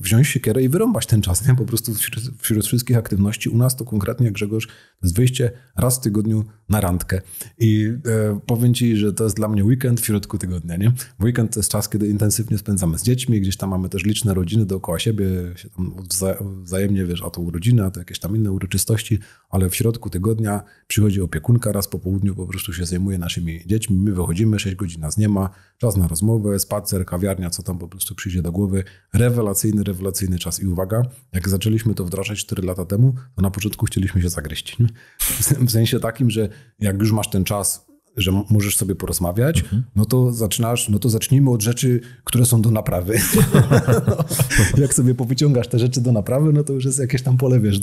wziąć siekierę i wyrąbać ten czas, nie? Po prostu wśród wszystkich aktywności. U nas to konkretnie, Grzegorz, to jest wyjście raz w tygodniu na randkę. I powiem ci, że to jest dla mnie weekend w środku tygodnia, nie? Weekend to jest czas, kiedy intensywnie spędzamy z dziećmi, gdzieś tam mamy też liczne rodziny dookoła siebie, się tam wzajemnie, wiesz, a to urodziny, a to jakieś tam inne uroczystości, ale w środku tygodnia przychodzi opiekunka, raz po południu po prostu się zajmuje naszymi dziećmi, my wychodzimy, 6 godzin nas nie ma, czas na rozmowę, spacer, kawiarnia, co tam po prostu przyjdzie do głowy. Rewelacyjny czas. I uwaga, jak zaczęliśmy to wdrażać 4 lata temu, to na początku chcieliśmy się zagryźć. Nie? W sensie takim, że jak już masz ten czas, że możesz sobie porozmawiać, no to zacznijmy od rzeczy, które są do naprawy. Jak sobie powyciągasz te rzeczy do naprawy, no to już jest jakieś tam pole, wiesz,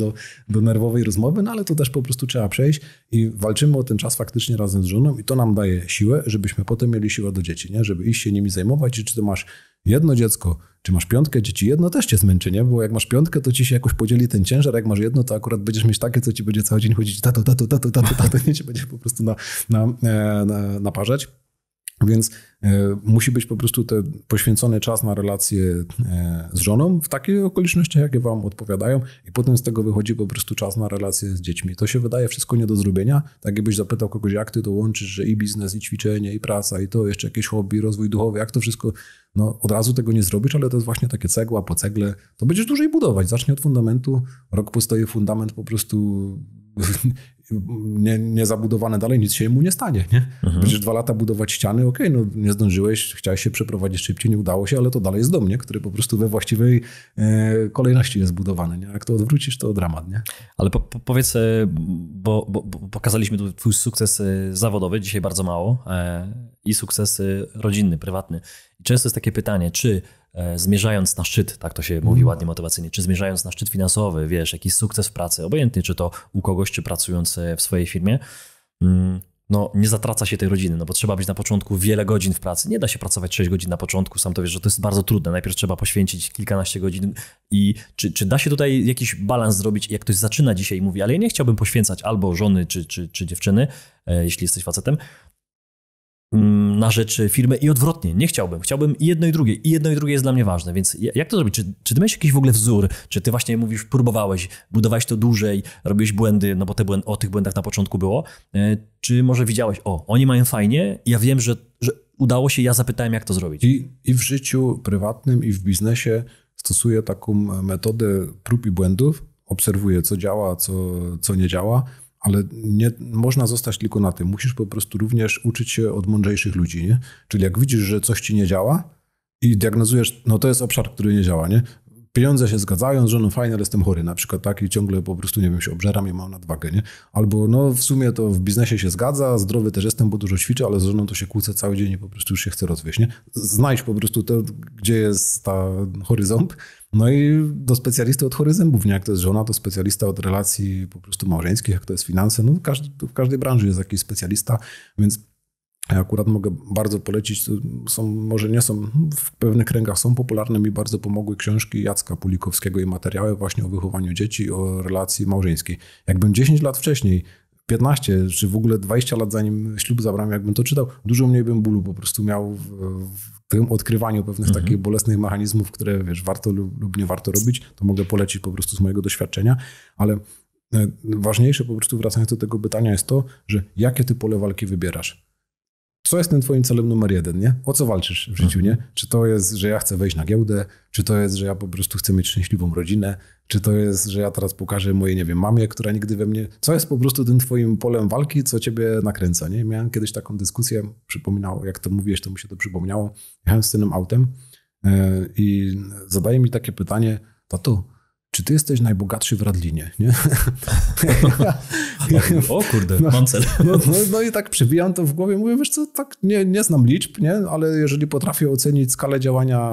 do nerwowej rozmowy, no ale to też po prostu trzeba przejść i walczymy o ten czas faktycznie razem z żoną i to nam daje siłę, żebyśmy potem mieli siłę do dzieci, nie? Żeby iść się nimi zajmować i czy ty masz jedno dziecko, czy masz 5 dzieci, jedno też cię zmęczy, nie? Bo jak masz 5, to ci się jakoś podzieli ten ciężar, jak masz jedno, to akurat będziesz mieć takie, co ci będzie cały dzień chodzić tato, nie ci będzie po prostu naparzać. Więc musi być po prostu ten poświęcony czas na relacje z żoną w takich okolicznościach, jakie wam odpowiadają i potem z tego wychodzi po prostu czas na relacje z dziećmi. To się wydaje wszystko nie do zrobienia. Tak jakbyś zapytał kogoś, jak ty to łączysz, że i biznes, i ćwiczenie, i praca, i to jeszcze jakieś hobby, rozwój duchowy, jak to wszystko, no od razu tego nie zrobisz, ale to jest właśnie takie cegła po cegle. To będziesz dłużej budować. Zacznie od fundamentu, rok postoji fundament po prostu nie zabudowane dalej, nic się mu nie stanie, nie? Będziesz 2 lata budować ściany, okej, no nie zdążyłeś, chciałeś się przeprowadzić szybciej, nie udało się, ale to dalej jest dom, nie? Który po prostu we właściwej kolejności jest budowany, nie? Jak to odwrócisz, to dramat, nie? Ale powiedz, bo pokazaliśmy tu twój sukces zawodowy, dzisiaj bardzo mało, i sukces rodzinny, prywatny. I często jest takie pytanie, czy zmierzając na szczyt, tak to się mówi ładnie motywacyjnie, czy zmierzając na szczyt finansowy, wiesz, jakiś sukces w pracy, obojętnie czy to u kogoś, czy pracując w swojej firmie, no nie zatraca się tej rodziny, no bo trzeba być na początku wiele godzin w pracy. Nie da się pracować 6 godzin na początku, sam to wiesz, że to jest bardzo trudne. Najpierw trzeba poświęcić kilkanaście godzin i czy da się tutaj jakiś balans zrobić? Jak ktoś zaczyna dzisiaj i mówi, ale ja nie chciałbym poświęcać albo żony czy dziewczyny, jeśli jesteś facetem, na rzecz firmy i odwrotnie, nie chciałbym. Chciałbym i jedno i drugie. I jedno i drugie jest dla mnie ważne, więc jak to zrobić? Czy ty masz jakiś w ogóle wzór? Czy ty właśnie mówisz, próbowałeś, budowałeś to dłużej, robiłeś błędy, no bo o tych błędach na początku było. Czy może widziałeś, oni mają fajnie, ja wiem, że udało się, ja zapytałem, jak to zrobić. I w życiu prywatnym, i w biznesie stosuję taką metodę prób i błędów. Obserwuję, co działa, co nie działa. Ale nie można zostać tylko na tym. Musisz po prostu również uczyć się od mądrzejszych ludzi, nie? Czyli jak widzisz, że coś ci nie działa i diagnozujesz, no to jest obszar, który nie działa, nie? Pieniądze się zgadzają, z żoną fajnie, ale jestem chory. Na przykład tak i ciągle po prostu, nie wiem, się obżeram i mam nadwagę, nie? Albo no w sumie to w biznesie się zgadza, zdrowy też jestem, bo dużo ćwiczę, ale z żoną to się kłócę cały dzień i po prostu już się chcę rozwieść, nie? Znajdź po prostu to, gdzie jest ta chory ząb. No i do specjalisty od chorych zębów, nie? Jak to jest żona, to specjalista od relacji po prostu małżeńskich, jak to jest finanse. No w każdej branży jest jakiś specjalista, więc ja akurat mogę bardzo polecić, może nie są, w pewnych kręgach są popularne, mi bardzo pomogły książki Jacka Pulikowskiego i materiały właśnie o wychowaniu dzieci, o relacji małżeńskiej. Jakbym 10 lat wcześniej, 15 czy w ogóle 20 lat zanim ślub zabrałem, jakbym to czytał, dużo mniej bym bólu po prostu miał w tym odkrywaniu pewnych takich bolesnych mechanizmów, które wiesz, warto lub nie warto robić, to mogę polecić po prostu z mojego doświadczenia, ale ważniejsze po prostu wracając do tego pytania jest to, że jakie ty pole walki wybierasz. Co jest tym twoim celem numer 1, nie? O co walczysz w życiu, nie? Czy to jest, że ja chcę wejść na giełdę, czy to jest, że ja po prostu chcę mieć szczęśliwą rodzinę, czy to jest, że ja teraz pokażę mojej, nie wiem, mamie, która nigdy we mnie... Co jest po prostu tym twoim polem walki, co ciebie nakręca, nie? Miałem kiedyś taką dyskusję, przypominało, jak to mówiłeś, to mi się to przypomniało. Jechałem z synem autem i zadaje mi takie pytanie, tato, czy ty jesteś najbogatszy w Radlinie, nie? O kurde, mam cel. No i tak przybijam to w głowie, mówię, wiesz co, tak nie znam liczb, nie? Ale jeżeli potrafię ocenić skalę działania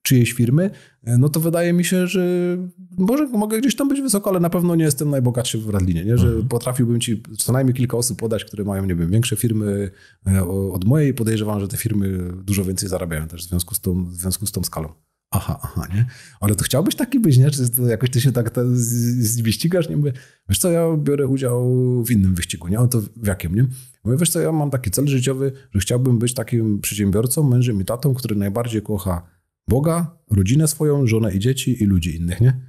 czyjejś firmy, no to wydaje mi się, że może mogę gdzieś tam być wysoko, ale na pewno nie jestem najbogatszy w Radlinie, nie? Że potrafiłbym ci co najmniej kilka osób podać, które mają, nie wiem, większe firmy od mojej. Podejrzewam, że te firmy dużo więcej zarabiają też w związku z tą skalą. aha, nie? Ale to chciałbyś taki być, nie? Czy to jakoś ty się tak z nimi ścigasz? Nie mówię, wiesz co, ja biorę udział w innym wyścigu, nie? O to w jakim, nie? Mówię, wiesz co, ja mam taki cel życiowy, że chciałbym być takim przedsiębiorcą, mężem i tatą, który najbardziej kocha Boga, rodzinę swoją, żonę i dzieci i ludzi innych, nie?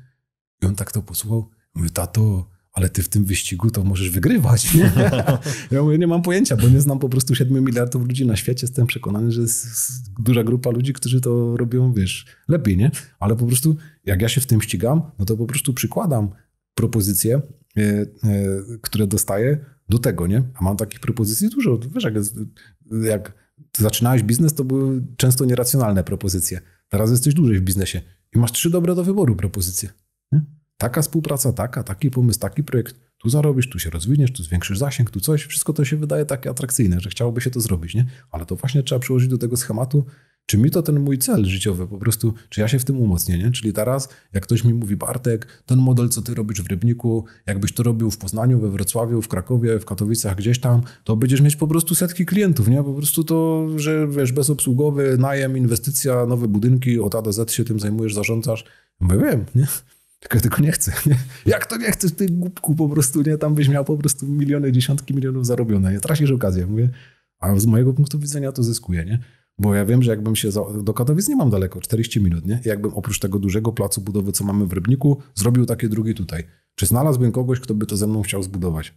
I on tak to posłuchał. Mówię, tato, ale ty w tym wyścigu to możesz wygrywać, nie? Ja mówię, nie mam pojęcia, bo nie znam po prostu 7 miliardów ludzi na świecie. Jestem przekonany, że jest duża grupa ludzi, którzy to robią, wiesz, lepiej, nie? Ale po prostu jak ja się w tym ścigam, no to po prostu przykładam propozycje, które dostaję do tego, nie? A mam takich propozycji dużo. Wiesz, jak zaczynałeś biznes, to były często nieracjonalne propozycje. Teraz jesteś dłużej w biznesie i masz 3 dobre do wyboru propozycje. Nie? Taka współpraca, taki pomysł, taki projekt. Tu zarobisz, tu się rozwiniesz, tu zwiększysz zasięg, tu coś. Wszystko to się wydaje takie atrakcyjne, że chciałoby się to zrobić, nie? Ale to właśnie trzeba przyłożyć do tego schematu, czy mi to ten mój cel życiowy po prostu, czy ja się w tym umocnię, nie? Czyli teraz, jak ktoś mi mówi, Bartek, ten model, co ty robisz w Rybniku, jakbyś to robił w Poznaniu, we Wrocławiu, w Krakowie, w Katowicach, gdzieś tam, to będziesz mieć po prostu setki klientów, nie? Po prostu to, że wiesz, bezobsługowy, najem, inwestycja, nowe budynki, od A do Z się tym zajmujesz, zarządzasz. Mówię, wiem, nie? Tylko ja tego nie chcę, nie? Jak to nie chcesz, ty głupku po prostu, nie? Tam byś miał po prostu miliony, dziesiątki milionów zarobione, nie? Tracisz okazję, mówię. A z mojego punktu widzenia to zyskuje, nie? Bo ja wiem, że jakbym się... Do Katowic nie mam daleko, 40 minut, nie? I jakbym oprócz tego dużego placu budowy, co mamy w Rybniku, zrobił takie drugi tutaj. Czy znalazłbym kogoś, kto by to ze mną chciał zbudować?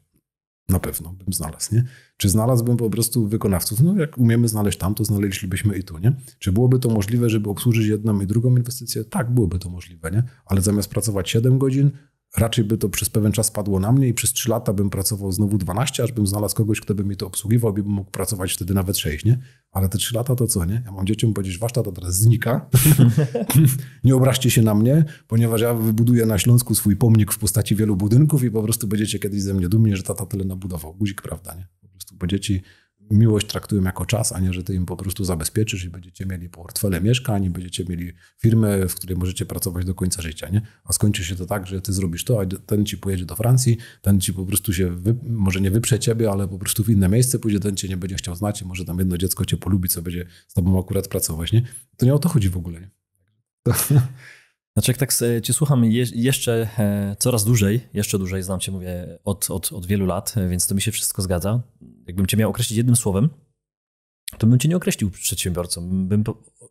Na pewno bym znalazł, nie? Czy znalazłbym po prostu wykonawców? No jak umiemy znaleźć tam, to znaleźlibyśmy i tu, nie? Czy byłoby to możliwe, żeby obsłużyć jedną i drugą inwestycję? Tak, byłoby to możliwe, nie? Ale zamiast pracować 7 godzin, raczej by to przez pewien czas spadło na mnie i przez 3 lata bym pracował znowu 12, aż bym znalazł kogoś, kto by mi to obsługiwał i bym mógł pracować wtedy nawet 6, nie? Ale te 3 lata to co, nie? Ja mam dzieciom powiedzieć, wasz tata teraz znika. Nie obraźcie się na mnie, ponieważ ja wybuduję na Śląsku swój pomnik w postaci wielu budynków i po prostu będziecie kiedyś ze mnie dumni, że tata tyle nabudował. Guzik, prawda, nie? Po prostu, bo dzieci miłość traktują jako czas, a nie, że ty im po prostu zabezpieczysz i będziecie mieli portfele mieszkań i będziecie mieli firmę, w której możecie pracować do końca życia, nie? A skończy się to tak, że ty zrobisz to, a ten ci pojedzie do Francji, ten ci po prostu się, może nie wyprze ciebie, ale po prostu w inne miejsce pójdzie, ten cię nie będzie chciał znać i może tam jedno dziecko cię polubi, co będzie z tobą akurat pracować, nie? To nie o to chodzi w ogóle, nie? Znaczy jak tak cię słucham jeszcze coraz dłużej, jeszcze dłużej znam cię, mówię, od wielu lat, więc to mi się wszystko zgadza. Jakbym cię miał określić jednym słowem, to bym cię nie określił przedsiębiorcą, bym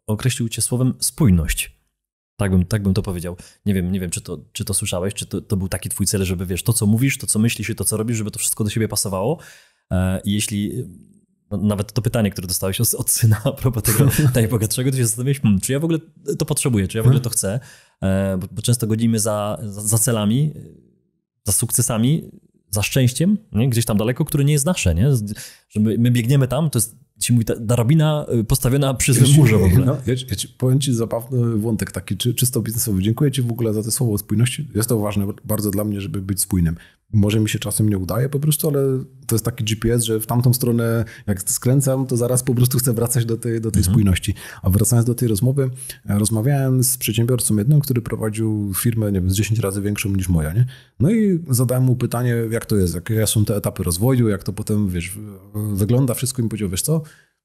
określił cię słowem spójność. Tak bym to powiedział. Nie wiem czy to słyszałeś, czy to był taki twój cel, żeby wiesz, to co mówisz, to co myślisz i to co robisz, żeby to wszystko do siebie pasowało. I jeśli... Nawet to pytanie, które dostałeś od syna a propos tego najbogatszego, to się zastanawiałeś, czy ja w ogóle to potrzebuję, czy ja w ogóle to chcę, bo często godzimy za celami, za sukcesami, za szczęściem, nie? Gdzieś tam daleko, które nie jest nasze, nie? Że my biegniemy tam, to jest, się mówi, drabina postawiona przy złym murze w ogóle. No, powiem ci zabawny wątek taki czysto biznesowy. Dziękuję ci w ogóle za to słowo o spójności. Jest to ważne bardzo dla mnie, żeby być spójnym. Może mi się czasem nie udaje po prostu, ale to jest taki GPS, że w tamtą stronę jak skręcam, to zaraz po prostu chcę wracać do tej spójności. A wracając do tej rozmowy, rozmawiałem z przedsiębiorcą jednym, który prowadził firmę, nie wiem, z 10 razy większą niż moja, nie? No i zadałem mu pytanie, jak to jest, jakie są te etapy rozwoju, jak to potem, wiesz, wygląda wszystko i mi powiedział, wiesz co,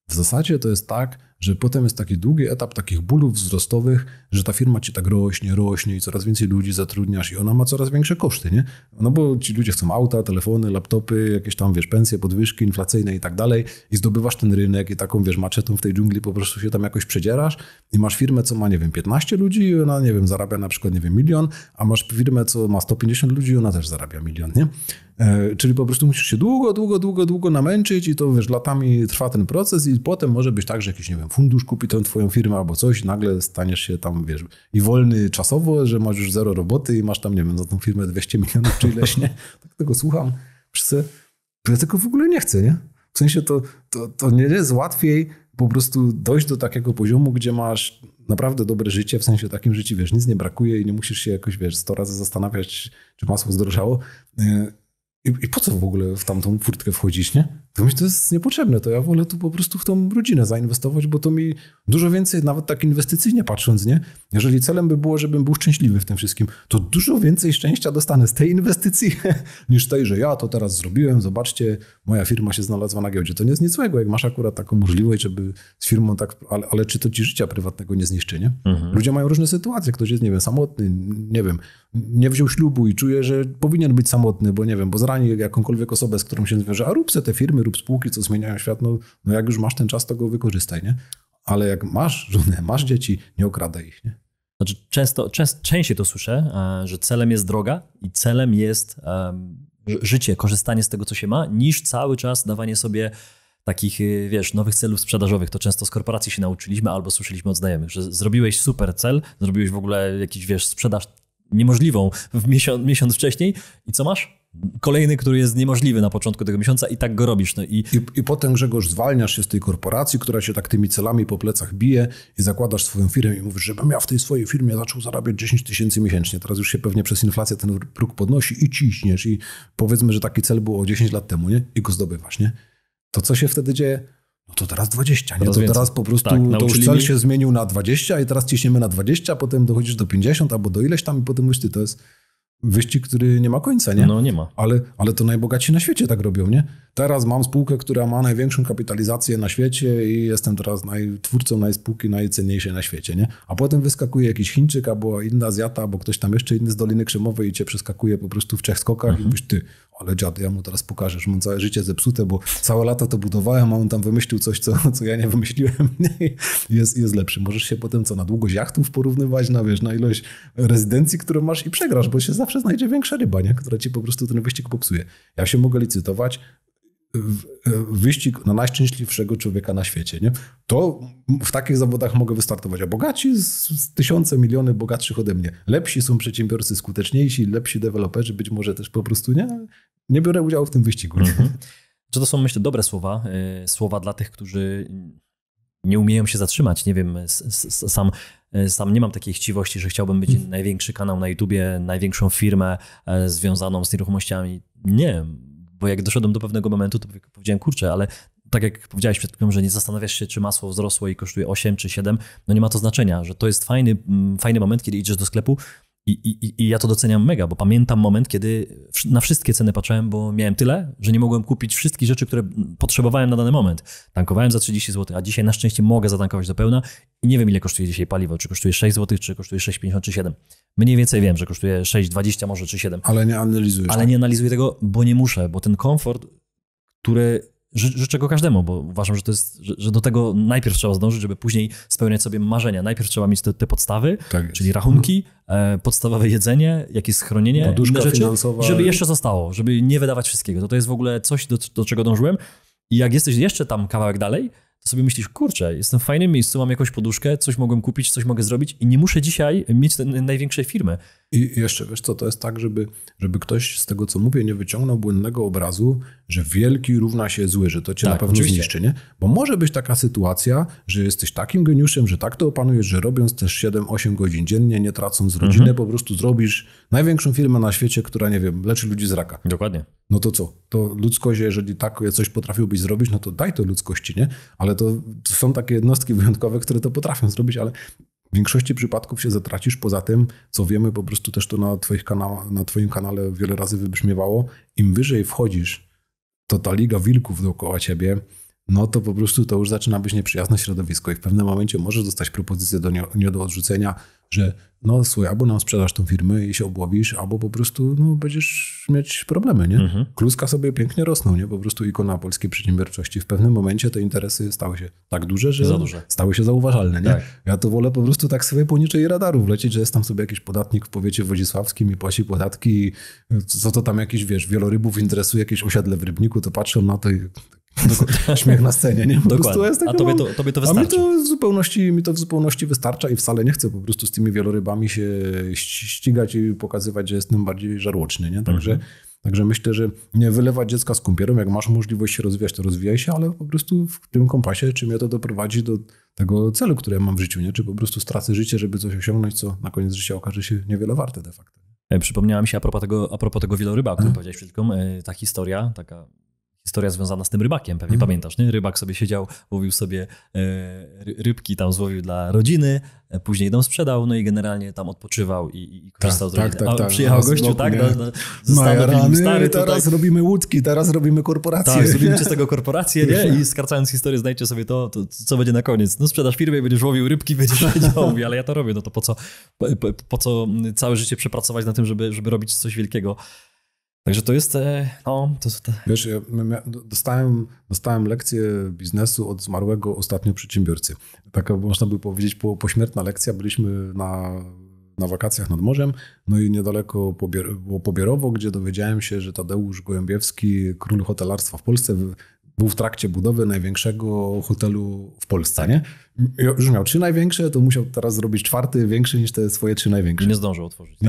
w zasadzie to jest tak, że potem jest taki długi etap takich bólów wzrostowych, że ta firma ci tak rośnie i coraz więcej ludzi zatrudniasz i ona ma coraz większe koszty, nie? No bo ci ludzie chcą auta, telefony, laptopy, jakieś tam, wiesz, pensje, podwyżki inflacyjne i tak dalej i zdobywasz ten rynek i taką, wiesz, maczetą w tej dżungli po prostu się tam jakoś przedzierasz i masz firmę, co ma, nie wiem, 15 ludzi i ona, nie wiem, zarabia na przykład, nie wiem, 1 000 000, a masz firmę, co ma 150 ludzi i ona też zarabia 1 000 000, nie? Czyli po prostu musisz się długo namęczyć i to, wiesz, latami trwa ten proces i potem może być tak, że jakiś, nie wiem, fundusz kupi tę twoją firmę albo coś, nagle staniesz się tam, wiesz, i wolny czasowo, że masz już 0 roboty i masz tam, nie wiem, za tą firmę 200 milionów czy ileś, nie? Tak tego słucham. Ja tego w ogóle nie chcę, nie? W sensie to nie jest łatwiej po prostu dojść do takiego poziomu, gdzie masz naprawdę dobre życie, w sensie takim, że ci, wiesz, nic nie brakuje i nie musisz się jakoś, wiesz, 100 razy zastanawiać, czy masło zdrożało. I po co w ogóle w tamtą furtkę wchodzić, nie? To mi to jest niepotrzebne, to ja wolę tu po prostu w tą rodzinę zainwestować, bo to mi dużo więcej, nawet tak inwestycyjnie patrząc, nie? Jeżeli celem by było, żebym był szczęśliwy w tym wszystkim, to dużo więcej szczęścia dostanę z tej inwestycji niż tej, że ja to teraz zrobiłem, zobaczcie, moja firma się znalazła na giełdzie. To nie jest nic złego, jak masz akurat taką możliwość, żeby z firmą tak, ale czy to ci życia prywatnego nie zniszczy, nie? Ludzie mają różne sytuacje, ktoś jest, nie wiem, samotny, nie wiem, nie wziął ślubu i czuje, że powinien być samotny, bo nie wiem, bo zrani jakąkolwiek osobę, z którą się zwiąże, a rób se te firmy, rób spółki, co zmieniają świat, no jak już masz ten czas, to go wykorzystaj, nie? Ale jak masz żonę, masz dzieci, nie okradaj ich, nie? Znaczy częściej to słyszę, że celem jest droga i celem jest życie, korzystanie z tego, co się ma, niż cały czas dawanie sobie takich, wiesz, nowych celów sprzedażowych. To często z korporacji się nauczyliśmy albo słyszeliśmy od znajomych, że zrobiłeś super cel, zrobiłeś w ogóle jakiś, wiesz, sprzedaż niemożliwą w miesiąc wcześniej i co masz? Kolejny, który jest niemożliwy na początku tego miesiąca i tak go robisz. No I potem, Grzegorz, zwalniasz się z tej korporacji, która się tak tymi celami po plecach bije i zakładasz swoją firmę i mówisz, żebym ja w tej swojej firmie zaczął zarabiać 10 000 miesięcznie. Teraz już się pewnie przez inflację ten próg podnosi i ciśniesz i powiedzmy, że taki cel był 10 lat temu, nie? I go zdobywasz, nie? To co się wtedy dzieje? No to teraz 20, nie? To teraz po prostu to już cel się zmienił na 20 i teraz ciśniemy na 20, potem dochodzisz do 50 albo do ileś tam i potem mówisz, to jest wyścig, który nie ma końca, nie? No nie ma. Ale to najbogatsi na świecie tak robią, nie? Teraz mam spółkę, która ma największą kapitalizację na świecie i jestem teraz twórcą spółki najcenniejszej na świecie, nie? A potem wyskakuje jakiś Chińczyk, albo inny Azjata, albo ktoś tam jeszcze inny z Doliny Krzemowej i cię przeskakuje po prostu w 3 skokach i mówisz, ty, ale dziad, ja mu teraz pokażę, że mam całe życie zepsute, bo całe lata to budowałem, a on tam wymyślił coś, co ja nie wymyśliłem. Jest lepszy. Możesz się potem na długość jachtów porównywać, na ilość rezydencji, którą masz i przegrasz, bo się zawsze znajdzie większa ryba, nie? Która ci po prostu ten wyścig popsuje. Ja się mogę licytować wyścig na najszczęśliwszego człowieka na świecie, nie? To w takich zawodach mogę wystartować, a bogaci z tysiące, miliony bogatszych ode mnie. Lepsi są przedsiębiorcy, skuteczniejsi, lepsi deweloperzy, być może też po prostu nie biorę udziału w tym wyścigu. Czy to są, myślę, dobre słowa? Słowa dla tych, którzy nie umieją się zatrzymać. Nie wiem, sam nie mam takiej chciwości, że chciałbym być największy kanał na YouTubie, największą firmę związaną z nieruchomościami. Nie, bo jak doszedłem do pewnego momentu, to powiedziałem, kurczę, ale tak jak powiedziałeś przed chwilą, że nie zastanawiasz się, czy masło wzrosło i kosztuje 8 czy 7, no nie ma to znaczenia, że to jest fajny moment, kiedy idziesz do sklepu i ja to doceniam mega, bo pamiętam moment, kiedy na wszystkie ceny patrzyłem, bo miałem tyle, że nie mogłem kupić wszystkich rzeczy, które potrzebowałem na dany moment. Tankowałem za 30 zł, a dzisiaj na szczęście mogę zatankować do pełna i nie wiem, ile kosztuje dzisiaj paliwo, czy kosztuje 6 zł, czy kosztuje 6,50 czy 7. Mniej więcej wiem, że kosztuje 6,20 może, czy 7. Ale nie analizujesz. Ale nie analizuję tego, bo nie muszę, bo ten komfort, który życzę go każdemu, bo uważam, że do tego najpierw trzeba zdążyć, żeby później spełniać sobie marzenia. Najpierw trzeba mieć te podstawy, czyli rachunki, podstawowe jedzenie, jakieś schronienie, poduszka inne rzeczy, finansowa. Żeby jeszcze zostało, żeby nie wydawać wszystkiego. To jest w ogóle coś, do czego dążyłem. I jak jesteś jeszcze tam kawałek dalej, to sobie myślisz, kurczę, jestem w fajnym miejscu, mam jakąś poduszkę, coś mogłem kupić, coś mogę zrobić i nie muszę dzisiaj mieć największej firmy. I jeszcze, wiesz co, to jest tak, żeby ktoś z tego, co mówię, nie wyciągnął błędnego obrazu, że wielki równa się zły, że to cię na pewno zniszczy, nie? Bo może być taka sytuacja, że jesteś takim geniuszem, że tak to opanujesz, że robiąc też 7-8 godzin dziennie, nie tracąc rodziny, po prostu zrobisz największą firmę na świecie, która, nie wiem, leczy ludzi z raka. Dokładnie. No to co? To ludzkość, jeżeli tak coś potrafiłbyś zrobić, no to daj to ludzkości, nie? Ale to są takie jednostki wyjątkowe, które to potrafią zrobić, ale w większości przypadków się zatracisz. Poza tym, co wiemy, po prostu też to na twoim kanale wiele razy wybrzmiewało, im wyżej wchodzisz, to ta liga wilków dookoła ciebie, no to po prostu to już zaczyna być nieprzyjazne środowisko i w pewnym momencie możesz dostać propozycję nie do odrzucenia, że no słuchaj, albo nam sprzedasz tą firmę i się obłowisz, albo po prostu będziesz mieć problemy, nie? Kluska sobie pięknie rosną, nie? Po prostu ikona polskiej przedsiębiorczości. W pewnym momencie te interesy stały się tak duże, że stały się zauważalne, nie? Tak. Ja to wolę po prostu tak sobie poniżej radarów lecieć, że jest tam sobie jakiś podatnik w powiecie wodzisławskim i płaci podatki i co to tam jakiś, wiesz, wielorybów interesuje, jakieś osiadle w Rybniku, to patrzą na to i śmiech na scenie, nie? Dokładnie. A tobie to wystarczy. A mi to w zupełności wystarcza i wcale nie chcę po prostu z tymi wielorybami się ścigać i pokazywać, że jestem bardziej żarłoczny, nie? Także myślę, że nie wylewać dziecka z kąpielą. Jak masz możliwość się rozwijać, to rozwijaj się, ale po prostu w tym kompasie, czy mnie to doprowadzi do tego celu, który ja mam w życiu, nie? Czy po prostu stracę życie, żeby coś osiągnąć, co na koniec życia okaże się niewiele warte de facto. Przypomniała mi się a propos tego wieloryba, o którym powiedziałeś przed chwilą, taka historia związana z tym rybakiem, pewnie pamiętasz, nie? Rybak sobie siedział, łowił sobie rybki, tam złowił dla rodziny, później ją sprzedał, no i generalnie tam odpoczywał i korzystał z rodziny. Tak. Przyjechał gościu, tak? Zastanowili stary, teraz robimy łódki, teraz robimy korporacje. Tak, zrobimy z tego korporację, nie? I skracając historię, znajdźcie sobie to, co będzie na koniec. No sprzedasz firmę i będziesz łowił rybki, będziesz siedział, mówi, ale ja to robię, no to po co całe życie przepracować na tym, żeby robić coś wielkiego. Także to jest, Wiesz, ja dostałem lekcję biznesu od zmarłego ostatnio przedsiębiorcy. Taka, można by powiedzieć, pośmiertna lekcja. Byliśmy na wakacjach nad morzem, no i niedaleko było Pobierowo, gdzie dowiedziałem się, że Tadeusz Gołębiewski, król hotelarstwa w Polsce, był w trakcie budowy największego hotelu w Polsce, nie? Już miał 3 największe, to musiał teraz zrobić 4 większy niż te swoje 3 największe. I nie zdążył otworzyć.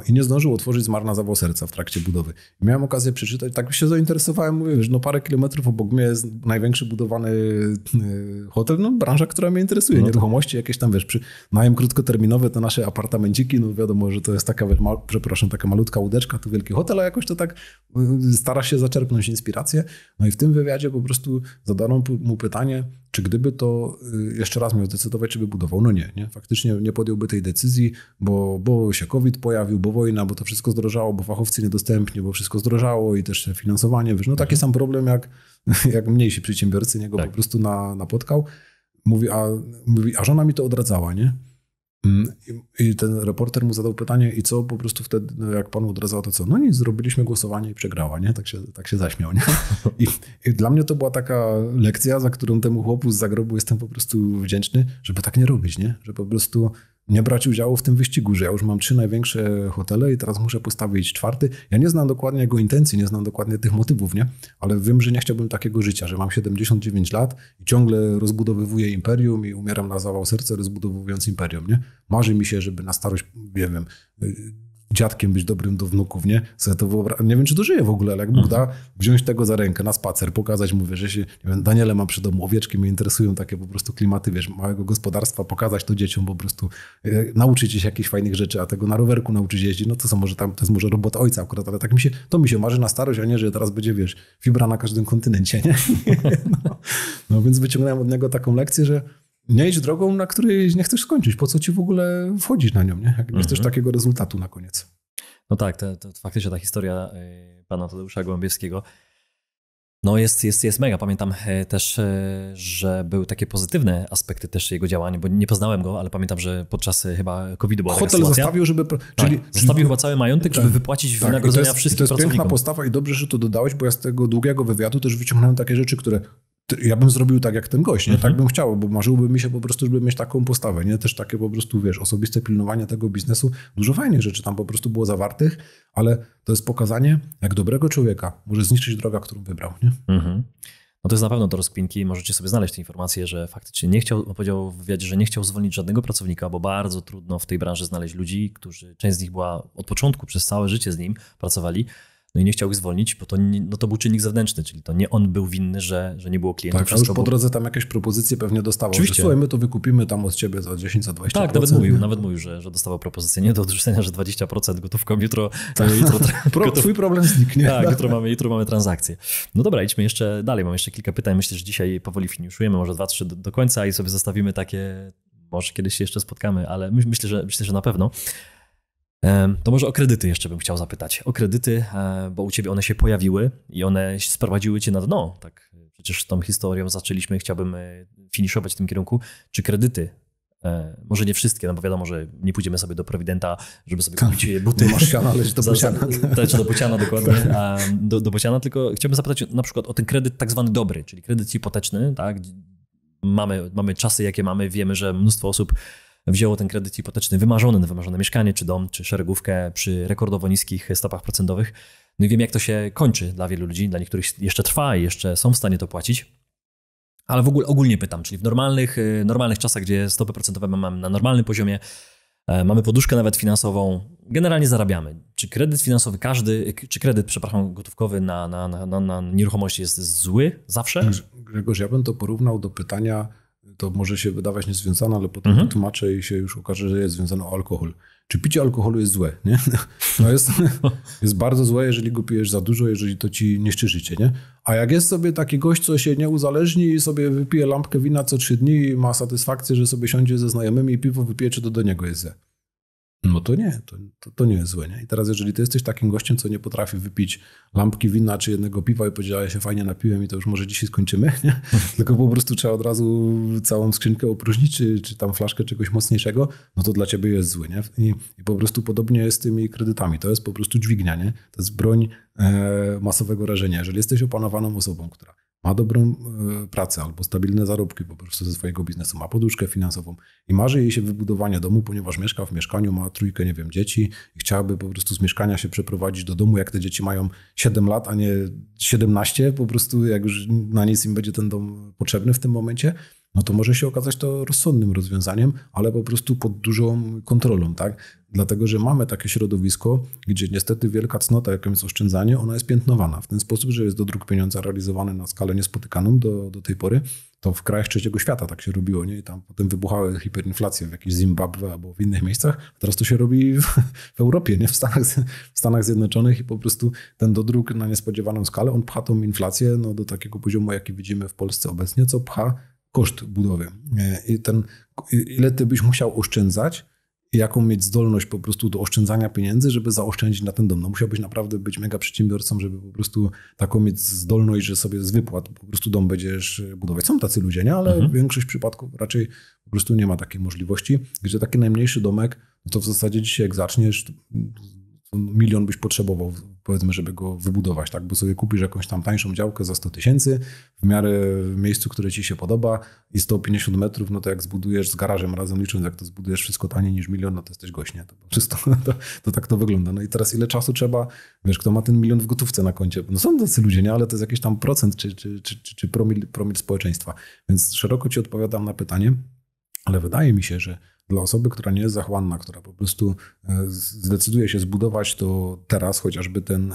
I nie zdążył otworzyć, zmarł na zawał serca w trakcie budowy. I miałem okazję przeczytać, tak się zainteresowałem, mówię, wiesz, parę kilometrów obok mnie jest największy budowany hotel, branża, która mnie interesuje, nieruchomości, jakieś tam, wiesz, najem krótkoterminowy, te nasze apartamenciki, wiadomo, że to jest taka, wiesz, taka malutka łódeczka, tu wielki hotel, a jakoś to tak starasz się zaczerpnąć inspirację. No i w tym wywiadzie po prostu zadano mu pytanie, czy gdyby to jeszcze raz miał zdecydować, czy by budował? No nie. Faktycznie nie podjąłby tej decyzji, bo się COVID pojawił, bo wojna, bo to wszystko zdrożało, bo fachowcy niedostępni, bo wszystko zdrożało i też finansowanie. Wiesz, taki sam problem jak mniejsi przedsiębiorcy, niego po prostu napotkał. Mówi, a żona mi to odradzała, nie? I ten reporter mu zadał pytanie, i co po prostu wtedy, jak panu odradzało, to co? No nic, zrobiliśmy głosowanie i przegrała, nie? Tak się zaśmiał, nie? I dla mnie to była taka lekcja, za którą temu chłopu z zagrobu jestem po prostu wdzięczny, żeby tak nie robić, nie? Że po prostu nie brać udziału w tym wyścigu, że ja już mam 3 największe hotele i teraz muszę postawić 4. Ja nie znam dokładnie jego intencji, nie znam dokładnie tych motywów, nie? Ale wiem, że nie chciałbym takiego życia, że mam 79 lat i ciągle rozbudowywuję imperium i umieram na zawał serca, rozbudowując imperium, nie? Marzy mi się, żeby na starość, nie wiem, dziadkiem być dobrym do wnuków, nie? Nie wiem, czy dożyję w ogóle, ale jak Bóg da, wziąć tego za rękę na spacer, pokazać mu, że się, nie wiem, Daniele mam przy domu, owieczki mnie interesują, takie po prostu klimaty, wiesz, małego gospodarstwa, pokazać to dzieciom, po prostu nauczyć się jakichś fajnych rzeczy, a tego na rowerku nauczyć jeździć, no to co, może tam, to jest może robota ojca akurat, ale tak to mi się marzy na starość, a nie, że teraz będzie, wiesz, fibra na każdym kontynencie, nie? No więc wyciągnąłem od niego taką lekcję, że nie idź drogą, na której nie chcesz skończyć. Po co ci w ogóle wchodzić na nią, nie? Jak nie chcesz takiego rezultatu na koniec. No tak, to faktycznie ta historia pana Tadeusza Gołębiewskiego no jest mega. Pamiętam też, że były takie pozytywne aspekty też jego działań, bo nie poznałem go, ale pamiętam, że podczas chyba COVID-u była taka sytuacja. Zostawił, żeby... Zostawił chyba cały majątek, żeby wypłacić wynagrodzenia wszystkim pracownikom. To jest piękna postawa i dobrze, że to dodałeś, bo ja z tego długiego wywiadu też wyciągnąłem takie rzeczy, które ja bym zrobił tak jak ten gość, nie? Tak bym chciał, bo marzyłby mi się po prostu, żeby mieć taką postawę, nie? Też takie po prostu, wiesz, osobiste pilnowanie tego biznesu. Dużo fajnych rzeczy tam po prostu było zawartych, ale to jest pokazanie, jak dobrego człowieka może zniszczyć droga, którą wybrał, nie? No to jest na pewno do rozkminki. Możecie sobie znaleźć tę informację, że faktycznie nie chciał, powiedział w wywiadzie, że nie chciał zwolnić żadnego pracownika, bo bardzo trudno w tej branży znaleźć ludzi, którzy, część z nich była od początku, przez całe życie z nim pracowali. No i nie chciał ich zwolnić, bo to był czynnik zewnętrzny, czyli to nie on był winny, że nie było klientów. Tak, a już po drodze tam jakieś propozycje pewnie dostawał. Oczywiście. Że, słuchaj, my to wykupimy tam od ciebie za 10, za 20%. Tak, nawet mówił, że dostawał propozycję nie do odrzucenia, że 20% gotówką, jutro twój problem zniknie. Tak, jutro mamy transakcję. No dobra, idźmy jeszcze dalej, mam jeszcze kilka pytań. Myślę, że dzisiaj powoli finiszujemy, może 2-3 do końca i sobie zostawimy takie, może kiedyś się jeszcze spotkamy, ale myślę, że na pewno. To może o kredyty jeszcze bym chciał zapytać. O kredyty, bo u ciebie one się pojawiły i one sprowadziły cię na dno. Tak, przecież tą historią zaczęliśmy, chciałbym finiszować w tym kierunku. Czy kredyty, może nie wszystkie, no bo wiadomo, że nie pójdziemy sobie do Prowidenta, żeby sobie kupić buty. Masz siana, leć do bociana. Do bociana, dokładnie. Do bociana, tylko chciałbym zapytać na przykład o ten kredyt tak zwany dobry, czyli kredyt hipoteczny. Tak? Mamy czasy, jakie mamy, wiemy, że mnóstwo osób wzięło ten kredyt hipoteczny wymarzone mieszkanie, czy dom, czy szeregówkę przy rekordowo niskich stopach procentowych. No i wiem, jak to się kończy dla wielu ludzi, dla niektórych jeszcze trwa i jeszcze są w stanie to płacić. Ale w ogóle ogólnie pytam, czyli w normalnych czasach, gdzie stopy procentowe mamy na normalnym poziomie, mamy poduszkę nawet finansową, generalnie zarabiamy. Czy kredyt finansowy gotówkowy na nieruchomości jest zły zawsze? Grzegorz, ja bym to porównał do pytania, to może się wydawać niezwiązane, ale potem wytłumaczę i się już okaże, że jest związane o alkohol. Czy picie alkoholu jest złe, nie? No jest bardzo złe, jeżeli go pijesz za dużo, jeżeli to ci niszczy życie, nie? A jak jest sobie taki gość, co się nie uzależni i sobie wypije lampkę wina co 3 dni i ma satysfakcję, że sobie siądzie ze znajomymi i piwo wypije, czy to do niego jest złe? No to nie, to nie jest złe, nie? I teraz jeżeli ty jesteś takim gościem, co nie potrafi wypić lampki wina czy jednego piwa i powiedział, ja się fajnie napiłem i to już może dzisiaj skończymy, nie? Tylko po prostu trzeba od razu całą skrzynkę opróżnić, czy tam flaszkę czegoś mocniejszego, no to dla ciebie jest zły, nie? I po prostu podobnie jest z tymi kredytami. To jest po prostu dźwignia, nie? To jest broń masowego rażenia. Jeżeli jesteś opanowaną osobą, która ma dobrą pracę albo stabilne zarobki po prostu ze swojego biznesu, ma poduszkę finansową i marzy jej się wybudowanie domu, ponieważ mieszka w mieszkaniu, ma 3, nie wiem, dzieci i chciałaby po prostu z mieszkania się przeprowadzić do domu, jak te dzieci mają 7 lat, a nie 17, po prostu jak już na nic im będzie ten dom potrzebny w tym momencie, no to może się okazać to rozsądnym rozwiązaniem, ale po prostu pod dużą kontrolą, tak? Dlatego, że mamy takie środowisko, gdzie niestety wielka cnota, jaką jest oszczędzanie, ona jest piętnowana w ten sposób, że jest dodruk pieniądza realizowany na skalę niespotykaną do tej pory. To w krajach trzeciego świata tak się robiło, nie? I tam potem wybuchały hiperinflacje w jakiejś Zimbabwe albo w innych miejscach. A teraz to się robi w Europie, nie? W Stanach Zjednoczonych i po prostu ten dodruk na niespodziewaną skalę, on pcha tą inflację do takiego poziomu, jaki widzimy w Polsce obecnie, co pcha koszt budowy. I ile ty byś musiał oszczędzać, i jaką mieć zdolność po prostu do oszczędzania pieniędzy, żeby zaoszczędzić na ten dom. No musiałbyś naprawdę być mega przedsiębiorcą, żeby po prostu taką mieć zdolność, że sobie z wypłat po prostu dom będziesz budować. Są tacy ludzie, nie? Ale większość przypadków raczej po prostu nie ma takiej możliwości, gdzie taki najmniejszy domek, no to w zasadzie dzisiaj jak zaczniesz, to 1 milion byś potrzebował, powiedzmy, żeby go wybudować, tak? Bo sobie kupisz jakąś tam tańszą działkę za 100 000 w miarę w miejscu, które ci się podoba i 150 metrów, no to jak zbudujesz z garażem razem licząc, jak to zbudujesz wszystko taniej niż 1 000 000, no to jesteś gość, nie? To tak to wygląda. No i teraz ile czasu trzeba, wiesz, kto ma ten 1 milion w gotówce na koncie? No są tacy ludzie, nie? Ale to jest jakiś tam procent czy promil społeczeństwa. Więc szeroko ci odpowiadam na pytanie, ale wydaje mi się, że dla osoby, która nie jest zachłanna, która po prostu zdecyduje się zbudować to teraz, chociażby ten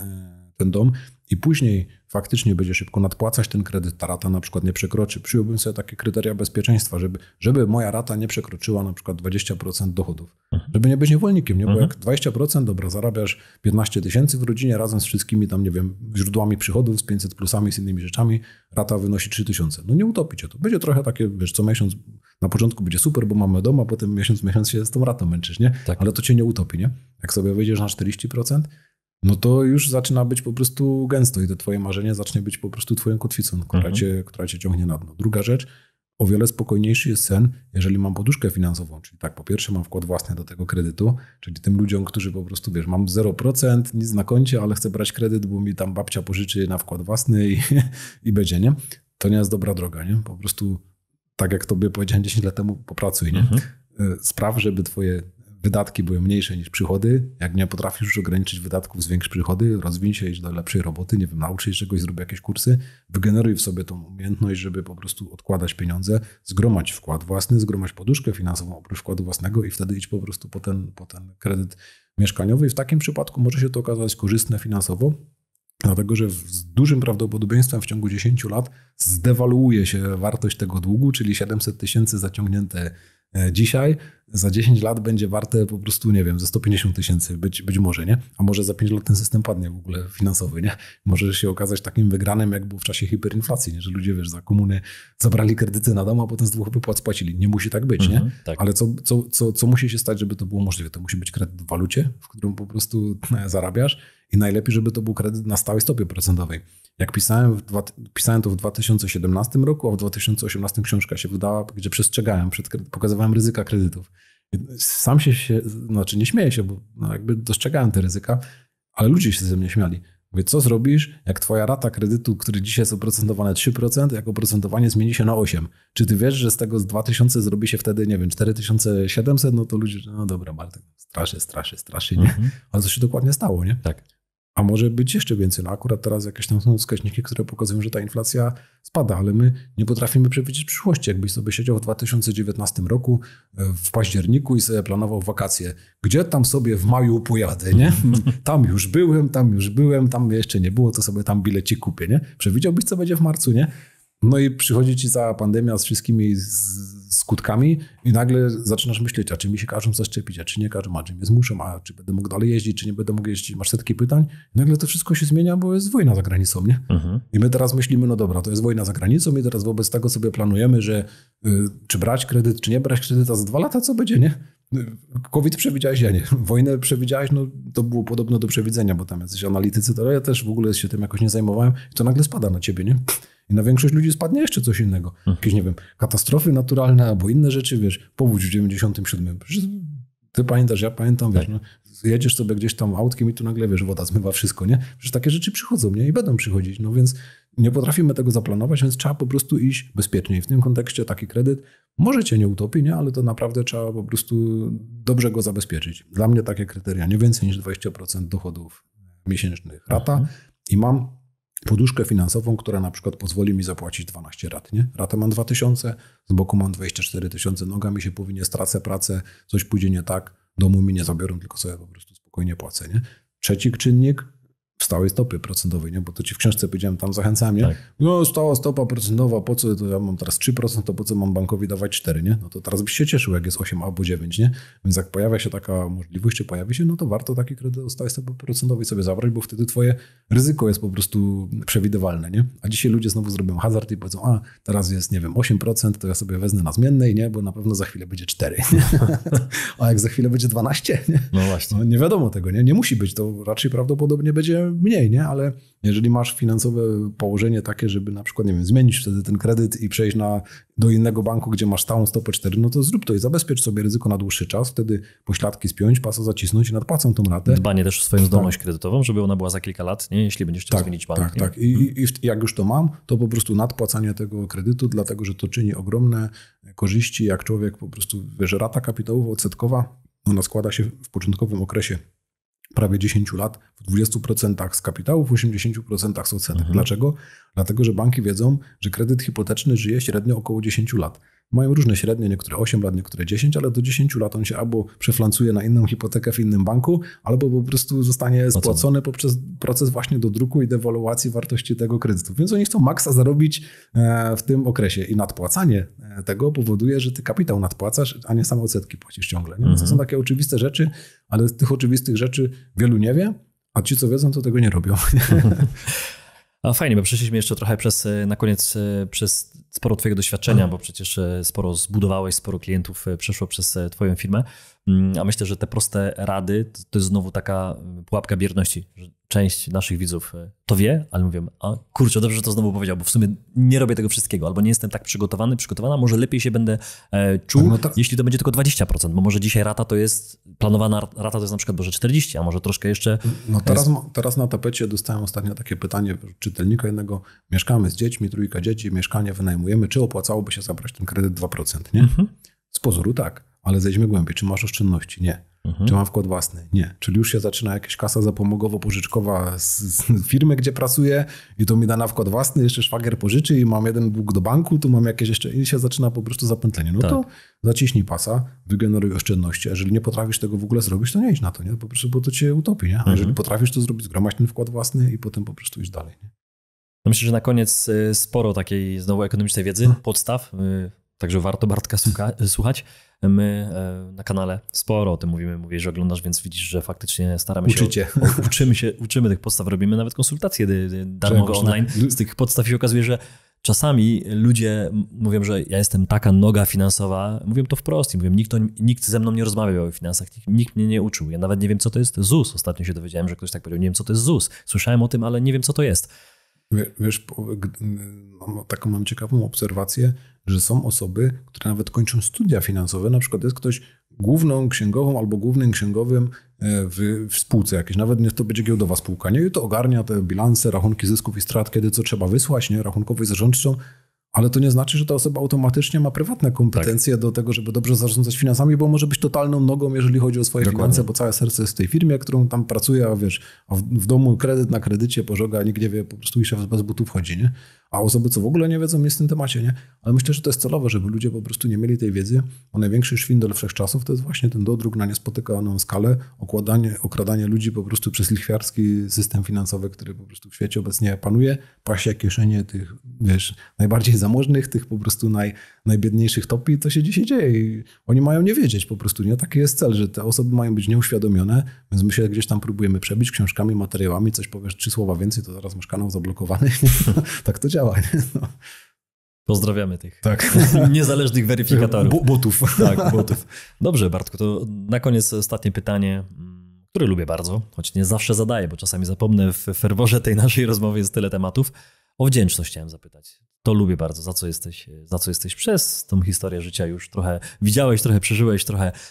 dom i później faktycznie będzie szybko nadpłacać ten kredyt, ta rata na przykład nie przekroczy. Przyjąłbym sobie takie kryteria bezpieczeństwa, żeby moja rata nie przekroczyła na przykład 20% dochodów. Żeby nie być niewolnikiem, nie? Bo jak 20%, dobra, zarabiasz 15 000 w rodzinie razem z wszystkimi tam, nie wiem, źródłami przychodów, z 500 plusami, z innymi rzeczami, rata wynosi 3000. No nie utopi cię to. Będzie trochę takie, wiesz, co miesiąc, na początku będzie super, bo mamy dom, a potem miesiąc się z tą ratą męczysz, nie? Tak. Ale to cię nie utopi, nie? Jak sobie wyjdziesz na 40%, no to już zaczyna być po prostu gęsto i to twoje marzenie zacznie być po prostu twoją kotwicą, która cię ciągnie na dno. Druga rzecz, o wiele spokojniejszy jest sen, jeżeli mam poduszkę finansową, czyli tak, po pierwsze mam wkład własny do tego kredytu, czyli tym ludziom, którzy po prostu, wiesz, mam 0%, nic na koncie, ale chcę brać kredyt, bo mi tam babcia pożyczy na wkład własny i będzie, nie? To nie jest dobra droga, nie? Po prostu, tak jak tobie powiedziałem 10 lat temu, popracuj, nie? Spraw, żeby twoje wydatki były mniejsze niż przychody. Jak nie potrafisz już ograniczyć wydatków, zwiększ przychody, rozwin się, idź do lepszej roboty, nie wiem, naucz się czegoś, zrób jakieś kursy, wygeneruj w sobie tą umiejętność, żeby po prostu odkładać pieniądze, zgromadź wkład własny, zgromadź poduszkę finansową oprócz wkładu własnego i wtedy idź po prostu po ten kredyt mieszkaniowy. I w takim przypadku może się to okazać korzystne finansowo, dlatego że z dużym prawdopodobieństwem w ciągu 10 lat zdewaluuje się wartość tego długu, czyli 700 000 zaciągnięte dzisiaj, za 10 lat będzie warte po prostu, nie wiem, ze 150 000 być może, nie? A może za 5 lat ten system padnie w ogóle finansowy, nie? Może się okazać takim wygranym, jak było w czasie hiperinflacji, nie? Że ludzie, wiesz, za komuny zabrali kredyty na dom, a potem z 2 wypłat spłacili. Nie musi tak być, nie? Tak. Ale co musi się stać, żeby to było możliwe? To musi być kredyt w walucie, w którym po prostu zarabiasz i najlepiej, żeby to był kredyt na stałej stopie procentowej. Jak pisałem to w 2017 roku, a w 2018 książka się wydała, gdzie przestrzegałem, pokazywałem ryzyka kredytów. Sam znaczy nie śmieję się, bo jakby dostrzegałem te ryzyka, ale ludzie się ze mnie śmiali. Mówię, co zrobisz, jak twoja rata kredytu, który dzisiaj jest oprocentowane 3%, jak oprocentowanie zmieni się na 8%? Czy ty wiesz, że z tego z 2000 zrobi się wtedy, nie wiem, 4700? No to ludzie, no dobra, Bartek, straszy, nie? Ale co się dokładnie stało, nie? Tak. A może być jeszcze więcej. No akurat teraz jakieś tam są wskaźniki, które pokazują, że ta inflacja spada, ale my nie potrafimy przewidzieć przyszłości. Jakbyś sobie siedział w 2019 roku w październiku i sobie planował wakacje. Gdzie tam sobie w maju pojadę, nie? Tam już byłem, tam jeszcze nie było, to sobie tam bilecik kupię, nie? Przewidziałbyś, co będzie w marcu, nie? No i przychodzi ci cała pandemia z wszystkimi skutkami i nagle zaczynasz myśleć, a czy mi się każą zaszczepić, a czy nie każą, a czy mnie zmuszą, a czy będę mógł dalej jeździć, czy nie będę mógł jeździć. Masz setki pytań i nagle to wszystko się zmienia, bo jest wojna za granicą, nie? I my teraz myślimy, no dobra, to jest wojna za granicą i teraz wobec tego sobie planujemy, że czy brać kredyt, czy nie brać kredyta za 2 lata, co będzie, nie? COVID przewidziałeś, ja nie. Wojnę przewidziałeś, no to było podobno do przewidzenia, bo tam jacyś analitycy, to ja też w ogóle się tym jakoś nie zajmowałem i to nagle spada na ciebie, nie? I na większość ludzi spadnie jeszcze coś innego. Jakieś, nie wiem, katastrofy naturalne albo inne rzeczy, wiesz, powódź w 97. Przecież ty pamiętasz, ja pamiętam, wiesz, no, jedziesz sobie gdzieś tam autkiem i tu nagle, wiesz, woda zmywa wszystko, nie? Przecież takie rzeczy przychodzą, nie? I będą przychodzić, no więc nie potrafimy tego zaplanować, więc trzeba po prostu iść bezpiecznie. I w tym kontekście taki kredyt może cię nie utopi, nie? Ale to naprawdę trzeba po prostu dobrze go zabezpieczyć. Dla mnie takie kryteria, nie więcej niż 20% dochodów miesięcznych rata i mam poduszkę finansową, która na przykład pozwoli mi zapłacić 12 rat, nie? Ratę mam 2000, z boku mam 24 000, noga mi się powinie, stracę pracę, coś pójdzie nie tak, domu mi nie zabiorą, tylko sobie po prostu spokojnie płacę, nie? Trzeci czynnik w stałej stopy procentowej, nie? Bo to ci w książce powiedziałem, tam zachęcałem, nie? Tak. No stała stopa procentowa, po co to ja mam teraz 3%, to po co mam bankowi dawać 4, nie? No to teraz byś się cieszył, jak jest 8 albo 9, nie? Więc jak pojawia się taka możliwość, czy pojawi się, no to warto taki kredyt o stałej stopy procentowej sobie zabrać, bo wtedy twoje ryzyko jest po prostu przewidywalne, nie? A dzisiaj ludzie znowu zrobią hazard i powiedzą, a teraz jest, nie wiem, 8%, to ja sobie wezmę na zmiennej, nie? Bo na pewno za chwilę będzie 4, nie? A jak za chwilę będzie 12, nie? No właśnie. No nie wiadomo tego, nie? Nie musi być, to raczej prawdopodobnie będzie mniej, nie? Ale jeżeli masz finansowe położenie takie, żeby na przykład, nie wiem, zmienić wtedy ten kredyt i przejść do innego banku, gdzie masz stałą stopę 4, no to zrób to i zabezpiecz sobie ryzyko na dłuższy czas, wtedy pośladki spiąć, pasa zacisnąć i nadpłacą tą ratę. Dbanie też o swoją zdolność kredytową, żeby ona była za kilka lat, nie? Jeśli będziesz chciał zmienić bank. Tak, tak. I jak już to mam, to po prostu nadpłacanie tego kredytu, dlatego że to czyni ogromne korzyści, jak człowiek po prostu, wiesz, rata kapitałowo-odsetkowa, ona składa się w początkowym okresie prawie 10 lat, w 20% z kapitału, w 80% z odsetek. Dlaczego? Dlatego, że banki wiedzą, że kredyt hipoteczny żyje średnio około 10 lat. Mają różne średnie, niektóre 8 lat, niektóre 10, ale do 10 lat on się albo przeflancuje na inną hipotekę w innym banku, albo po prostu zostanie spłacony poprzez proces właśnie dodruku i dewaluacji wartości tego kredytu. Więc oni chcą maksa zarobić w tym okresie i nadpłacanie tego powoduje, że ty kapitał nadpłacasz, a nie same odsetki płacisz ciągle. Nie? To są takie oczywiste rzeczy, ale z tych oczywistych rzeczy wielu nie wie, a ci, co wiedzą, to tego nie robią. A fajnie, bo przeszliśmy jeszcze trochę na koniec przez sporo twojego doświadczenia, bo przecież sporo zbudowałeś, sporo klientów przeszło przez twoją firmę, a myślę, że te proste rady to jest znowu taka pułapka bierności, że część naszych widzów to wie, ale mówią, a kurczę, dobrze, że to znowu powiedział, bo w sumie nie robię tego wszystkiego, albo nie jestem tak przygotowana, może lepiej się będę czuł, jeśli to będzie tylko 20%, bo może dzisiaj rata to jest, planowana rata to jest na przykład może 40, a może troszkę jeszcze... No teraz na tapecie dostałem ostatnio takie pytanie czytelnika jednego, mieszkamy z dziećmi, 3 dzieci, mieszkanie wynajmujemy, czy opłacałoby się zabrać ten kredyt 2%, nie? Z pozoru tak, ale zejdźmy głębiej, czy masz oszczędności? Nie. Czy mam wkład własny? Nie. Czyli już się zaczyna jakaś kasa zapomogowo-pożyczkowa z firmy, gdzie pracuję i to mi da na wkład własny, jeszcze szwagier pożyczy i mam jeden dług do banku, tu mam jakieś jeszcze i się zaczyna po prostu zapętlenie. No to zaciśnij pasa, wygeneruj oszczędności. A jeżeli nie potrafisz tego w ogóle zrobić, to nie idź na to, nie? Po prostu, bo to cię utopi, nie? A jeżeli potrafisz to zrobić, zgromadź ten wkład własny i potem po prostu iść dalej, nie? No myślę, że na koniec sporo takiej znowu ekonomicznej wiedzy, podstaw, także warto Bartka słuchać. My na kanale sporo o tym mówisz, że oglądasz, więc widzisz, że faktycznie staramy się, uczymy tych podstaw, robimy nawet konsultacje darmowe online z tych podstaw i się okazuje, że czasami ludzie mówią, że ja jestem taka noga finansowa, mówią to wprost i mówią, nikt ze mną nie rozmawiał o finansach, nikt mnie nie uczył, ja nawet nie wiem, co to jest ZUS. Ostatnio się dowiedziałem, że ktoś tak powiedział, nie wiem, co to jest ZUS. Słyszałem o tym, ale nie wiem, co to jest. Wiesz, taką mam ciekawą obserwację, że są osoby, które nawet kończą studia finansowe, na przykład jest ktoś główną księgową albo głównym księgowym w spółce jakiejś, nawet niech to będzie giełdowa spółka, nie? I to ogarnia te bilanse, rachunki zysków i strat, kiedy co trzeba wysłać, nie? Rachunkowo i zarządczą, ale to nie znaczy, że ta osoba automatycznie ma prywatne kompetencje do tego, żeby dobrze zarządzać finansami, bo może być totalną nogą, jeżeli chodzi o swoje finanse, bo całe serce jest w tej firmie, którą tam pracuje, a wiesz, a w domu kredyt na kredycie pożoga, nikt nie wie, po prostu i szef bez butów chodzi, nie? A osoby, co w ogóle nie wiedzą, jest w tym temacie, nie? Ale myślę, że to jest celowe, żeby ludzie po prostu nie mieli tej wiedzy, bo największy szwindel wszechczasów to jest właśnie ten dodruk na niespotykaną skalę, okradanie ludzi po prostu przez lichwiarski system finansowy, który po prostu w świecie obecnie panuje, pasie kieszenie tych, wiesz, najbardziej zamożnych, tych po prostu najbiedniejszych topi, to się dzisiaj dzieje i oni mają nie wiedzieć po prostu, nie? Taki jest cel, że te osoby mają być nieuświadomione, więc my się gdzieś tam próbujemy przebić książkami, materiałami, coś powiesz 3 słowa więcej, to zaraz masz kanał zablokowany. Tak to działa, nie? No. Pozdrawiamy tych tak. niezależnych weryfikatorów. Botów. Tak, botów. Dobrze, Bartku, to na koniec ostatnie pytanie, które lubię bardzo, choć nie zawsze zadaję, bo czasami zapomnę w ferworze tej naszej rozmowy jest tyle tematów. O wdzięczność chciałem zapytać. To lubię bardzo. Za co jesteś przez tą historię życia już trochę widziałeś, trochę przeżyłeś,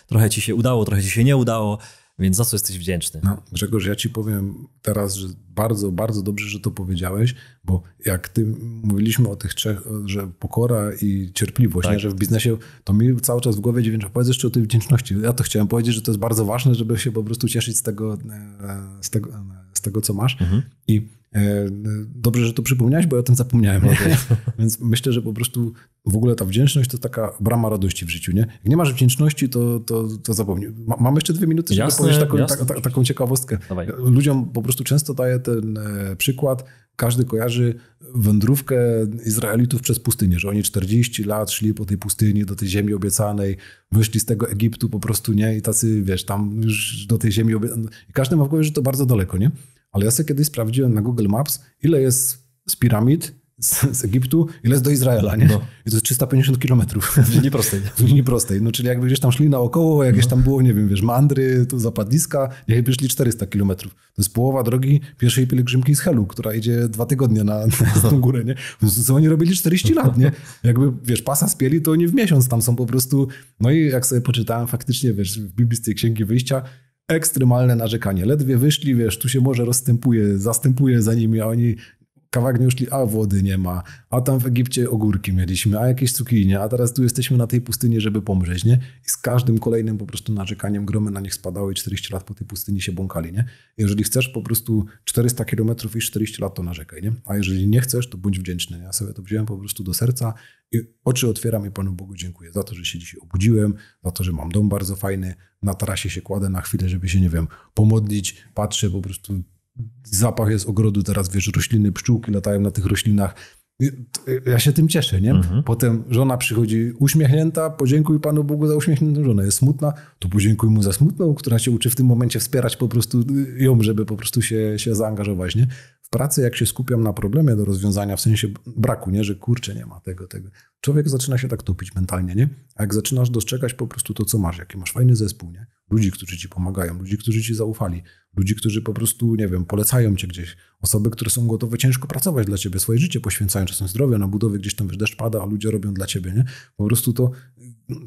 trochę ci się udało, trochę ci się nie udało, więc za co jesteś wdzięczny? No, Grzegorz, ja ci powiem teraz, że bardzo, bardzo dobrze, że to powiedziałeś, bo jak ty mówiliśmy o tych 3, że pokora i cierpliwość, tak. Nie, że w biznesie, to mi cały czas w głowie dziewięć, powiedz jeszcze o tej wdzięczności. Ja to chciałem powiedzieć, że to jest bardzo ważne, żeby się po prostu cieszyć z tego co masz. I dobrze, że to przypomniałeś, bo ja o tym zapomniałem. Okay. Więc myślę, że po prostu w ogóle ta wdzięczność to taka brama radości w życiu. Nie? Jak nie masz wdzięczności, to zapomnij. Mam jeszcze 2 minuty, żeby powiedzieć taką ciekawostkę. Dawaj. Ludziom po prostu często daję ten przykład. Każdy kojarzy wędrówkę Izraelitów przez pustynię, że oni 40 lat szli po tej pustyni do tej ziemi obiecanej, wyszli z tego Egiptu po prostu, nie? I tacy, wiesz, tam już do tej ziemi obiecanej. I każdy ma w głowie, że to bardzo daleko, nie? Ale ja sobie kiedyś sprawdziłem na Google Maps, ile jest z piramid z Egiptu, ile jest do Izraela, nie? No. I to jest 350 kilometrów. W linii prostej. W linii prostej. No, czyli jakby gdzieś tam szli naokoło, jakieś tam było, nie wiem, wiesz, mandry, tu zapadliska, jakby szli 400 kilometrów. To jest połowa drogi pierwszej pielgrzymki z Helu, która idzie 2 tygodnie na tą górę, nie? Co oni robili 40 lat, nie? Jakby, wiesz, pasa spieli, to oni w miesiąc tam są po prostu. No i jak sobie poczytałem faktycznie, wiesz, w Biblii z tej Księgi Wyjścia, ekstremalne narzekanie. Ledwie wyszli, wiesz, tu się morze zastępuje za nimi, a oni kawałek nie uszli, a wody nie ma, a tam w Egipcie ogórki mieliśmy, a jakieś cukinie, a teraz tu jesteśmy na tej pustyni, żeby pomrzeć, nie? I z każdym kolejnym po prostu narzekaniem gromy na nich spadały i 40 lat po tej pustyni się błąkali, nie? Jeżeli chcesz po prostu 400 kilometrów i 40 lat, to narzekaj, nie? A jeżeli nie chcesz, to bądź wdzięczny. Ja sobie to wziąłem po prostu do serca i oczy otwieram i Panu Bogu dziękuję za to, że się dzisiaj obudziłem, za to, że mam dom bardzo fajny, na tarasie się kładę na chwilę, żeby się, nie wiem, pomodlić, patrzę po prostu. Zapach jest ogrodu, teraz wiesz, rośliny, pszczółki latają na tych roślinach. Ja się tym cieszę, nie? Potem żona przychodzi uśmiechnięta, podziękuj Panu Bogu za uśmiechniętą żonę. Jest smutna, to podziękuj Mu za smutną, która się uczy w tym momencie wspierać po prostu ją, żeby po prostu się zaangażować, nie? W pracy jak się skupiam na problemie do rozwiązania, w sensie braku, nie? Że kurczę, nie ma tego. Człowiek zaczyna się tak topić mentalnie, nie? A jak zaczynasz dostrzegać po prostu to, co masz, jaki masz fajny zespół, nie? Ludzi, którzy ci pomagają, ludzi, którzy ci zaufali, ludzi, którzy po prostu, nie wiem, polecają cię gdzieś, osoby, które są gotowe ciężko pracować dla ciebie, swoje życie poświęcają, czasem zdrowie na budowie, gdzieś tam wiesz, deszcz pada, a ludzie robią dla ciebie, nie? Po prostu to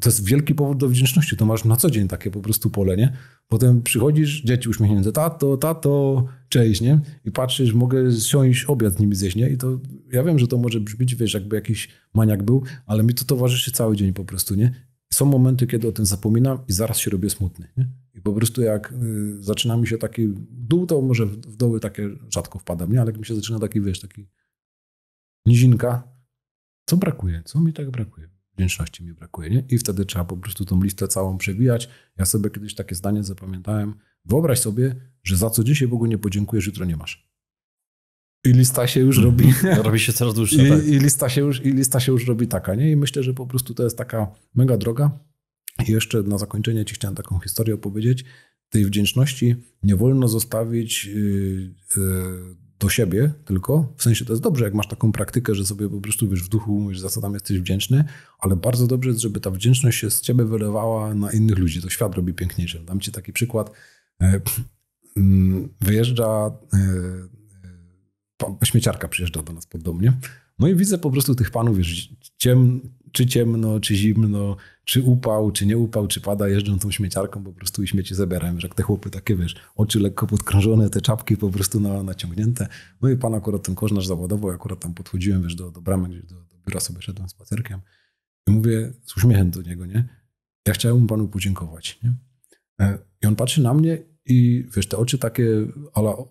jest wielki powód do wdzięczności, to masz na co dzień takie po prostu pole, nie? Potem przychodzisz, dzieci uśmiechnięte, tato, cześć, nie? I patrzysz, mogę siąść, obiad z nimi zjeść, nie? I to, ja wiem, że to może brzmieć, wiesz, jakby jakiś maniak był, ale mi to towarzyszy cały dzień po prostu, nie? Są momenty, kiedy o tym zapominam i zaraz się robię smutny, nie? I po prostu jak zaczyna mi się taki dół, to może w doły takie rzadko wpadam, nie? Ale jak mi się zaczyna taki, wiesz, taki nizinka, co brakuje? Co mi tak brakuje? Wdzięczności mi brakuje, nie? I wtedy trzeba po prostu tą listę całą przewijać. Ja sobie kiedyś takie zdanie zapamiętałem. Wyobraź sobie, że za co dzisiaj Bogu nie podziękujesz, jutro nie masz. I lista się już robi. Robi się coraz dłuższa. Tak. I lista się już robi taka, nie? I myślę, że po prostu to jest taka mega droga. I jeszcze na zakończenie ci chciałem taką historię opowiedzieć. Tej wdzięczności nie wolno zostawić do siebie tylko. W sensie to jest dobrze, jak masz taką praktykę, że sobie po prostu wiesz w duchu mówisz, za co tam jesteś wdzięczny, ale bardzo dobrze jest, żeby ta wdzięczność się z ciebie wylewała na innych ludzi. To świat robi piękniejszy. Dam ci taki przykład. Wyjeżdża śmieciarka przyjeżdża do nas pod dom, nie? No i widzę po prostu tych panów, wiesz, czy ciemno, czy zimno, czy upał, czy nie upał, czy pada, jeżdżą tą śmieciarką po prostu i śmieci zabierają. Wiesz, jak te chłopy takie, wiesz, oczy lekko podkrążone, te czapki po prostu naciągnięte. No i pan akurat ten koźlarz załadował, akurat tam podchodziłem, wiesz, do bramy, gdzieś do biura sobie szedłem spacerkiem i mówię z uśmiechem do niego, nie? Ja chciałem panu podziękować, nie? I on patrzy na mnie i wiesz, te oczy takie,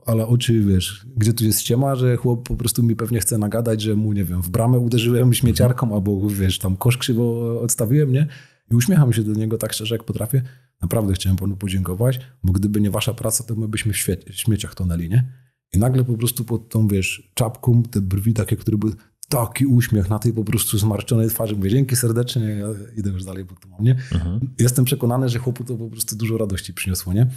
ale oczy, wiesz, gdzie tu jest ściema, że chłop po prostu mi pewnie chce nagadać, że mu, nie wiem, w bramę uderzyłem śmieciarką albo, wiesz, tam kosz krzywo odstawiłem, nie? I uśmiecham się do niego tak szczerze, jak potrafię. Naprawdę chciałem panu podziękować, bo gdyby nie wasza praca, to my byśmy w śmieciach tonęli, nie? I nagle po prostu pod tą, wiesz, czapką, te brwi takie, które były, taki uśmiech na tej po prostu zmarszczonej twarzy. Mówię, dzięki serdecznie, ja idę już dalej, bo to mam, nie? Jestem przekonany, że chłopu to po prostu dużo radości przyniosło, nie?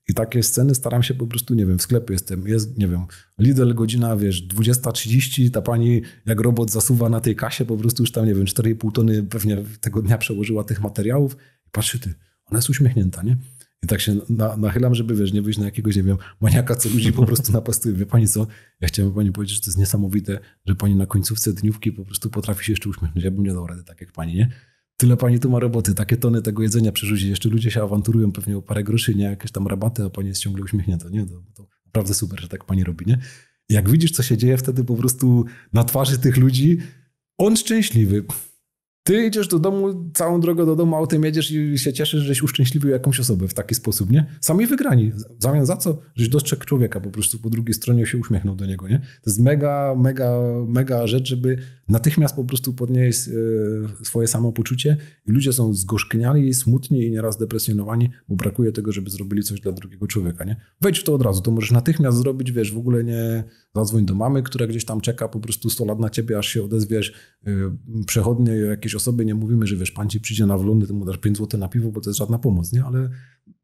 I takie sceny staram się po prostu, nie wiem, w sklepie jest, nie wiem, Lidl godzina, wiesz, 20:30, ta pani jak robot zasuwa na tej kasie, po prostu już tam, nie wiem, 4,5 tony pewnie tego dnia przełożyła tych materiałów i patrzy, ona jest uśmiechnięta, nie? I tak się nachylam, żeby, wiesz, nie wyjść na jakiegoś, nie wiem, maniaka, co ludzi po prostu napastuje. Wie pani co? Ja chciałem pani powiedzieć, że to jest niesamowite, że pani na końcówce dniówki po prostu potrafi się jeszcze uśmiechnąć. Ja bym nie dał rady tak jak pani, nie? Tyle pani tu ma roboty, takie tony tego jedzenia przerzucić. Jeszcze ludzie się awanturują pewnie o parę groszy, nie? Jakieś tam rabaty, a pani jest ciągle uśmiechnięta, nie? To naprawdę super, że tak pani robi, nie? I jak widzisz, co się dzieje wtedy po prostu na twarzy tych ludzi, on szczęśliwy. Ty idziesz do domu, całą drogę do domu autem jedziesz i się cieszysz, żeś uszczęśliwił jakąś osobę w taki sposób, nie? Sami wygrani. W zamian za co? Żeś dostrzegł człowieka po prostu po drugiej stronie się uśmiechnął do niego, nie? To jest mega rzecz, żeby natychmiast po prostu podnieść swoje samopoczucie i ludzie są zgorzkniali, smutni i nieraz depresjonowani, bo brakuje tego, żeby zrobili coś dla drugiego człowieka, nie? Wejdź w to od razu, to możesz natychmiast zrobić, wiesz, w ogóle nie zadzwoń do mamy, która gdzieś tam czeka po prostu 100 lat na ciebie, aż się odezwiesz, przechodnie jakieś osoby, nie mówimy, że wiesz, pan ci przyjdzie na wlony, ty mu dasz 5 zł na piwo, bo to jest żadna pomoc, nie? Ale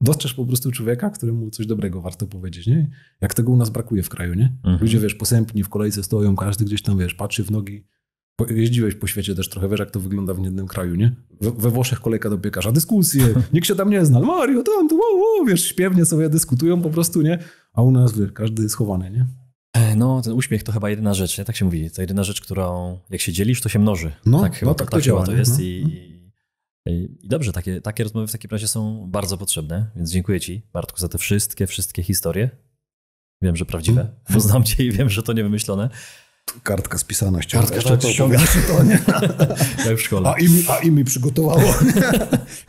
dostrzeż po prostu człowieka, któremu coś dobrego warto powiedzieć, nie? Jak tego u nas brakuje w kraju, nie? Ludzie, wiesz, posępni w kolejce stoją, każdy gdzieś tam, wiesz, patrzy w nogi. Jeździłeś po świecie też trochę, wiesz, jak to wygląda w jednym kraju, nie? We Włoszech kolejka do piekarza, dyskusje, nikt się tam nie zna, Mario, tam, wiesz, śpiewnie sobie dyskutują po prostu, nie? A u nas, wiesz, każdy schowany, nie? No, ten uśmiech to chyba jedyna rzecz, nie? Tak się mówi. To jedyna rzecz, którą jak się dzielisz, to się mnoży. No, tak chyba, tak to działa, to jest. No. I dobrze, takie rozmowy w takim razie są bardzo potrzebne, więc dziękuję ci, Bartku, za te wszystkie historie. Wiem, że prawdziwe, bo znam cię i wiem, że to nie wymyślone. Kartka spisana, Kartka ściągasz to, nie? Jak w szkole. A i mi przygotowało.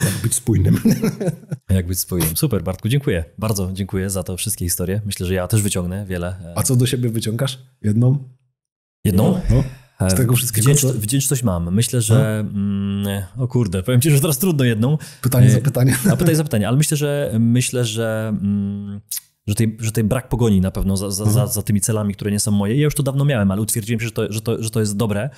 Jak być spójnym. Jak być spójnym. Super, Bartku, dziękuję. Bardzo dziękuję za to wszystkie historie. Myślę, że ja też wyciągnę wiele. A co do siebie wyciągasz? Jedną? Jedną? No. Z tego wszystkiego Wdzięczność mam. Myślę, że... o kurde, powiem ci, że teraz trudno jedną. Pytanie za pytanie. A pytanie za pytanie, ale myślę, że ten brak pogoni na pewno za tymi celami, które nie są moje. Ja już to dawno miałem, ale utwierdziłem się, że to jest dobre,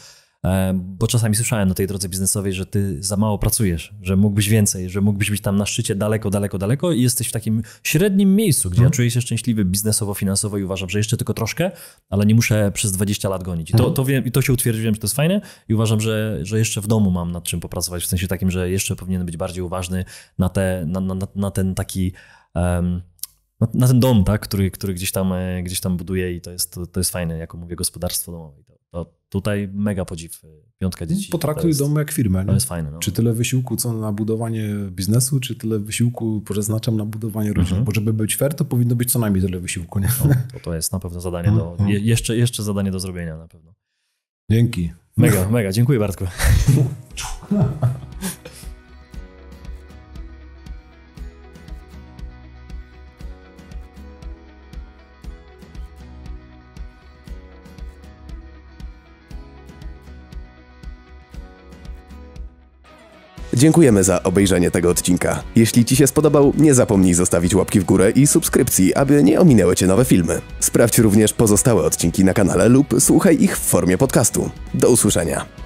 bo czasami słyszałem na tej drodze biznesowej, że ty za mało pracujesz, że mógłbyś więcej, że mógłbyś być tam na szczycie daleko i jesteś w takim średnim miejscu, gdzie ja czuję się szczęśliwy biznesowo, finansowo i uważam, że jeszcze tylko troszkę, ale nie muszę przez 20 lat gonić. I to się utwierdziłem, że to jest fajne i uważam, że jeszcze w domu mam nad czym popracować, w sensie takim, że jeszcze powinien być bardziej uważny na ten taki... na ten dom, tak, który gdzieś tam buduje i to jest fajne, jako mówię, gospodarstwo domowe. To tutaj mega podziw, 5 dzieci. Potraktuj dom jak firmę. Nie? To jest fajne. No. Czy tyle wysiłku, co na budowanie biznesu, czy tyle wysiłku przeznaczam na budowanie rodziny? Bo żeby być fair, to powinno być co najmniej tyle wysiłku. Nie? To jest na pewno zadanie jeszcze zadanie do zrobienia na pewno. Dzięki. Mega, dziękuję, Bartku. Dziękujemy za obejrzenie tego odcinka. Jeśli Ci się spodobał, nie zapomnij zostawić łapki w górę i subskrypcji, aby nie ominęły Cię nowe filmy. Sprawdź również pozostałe odcinki na kanale lub słuchaj ich w formie podcastu. Do usłyszenia.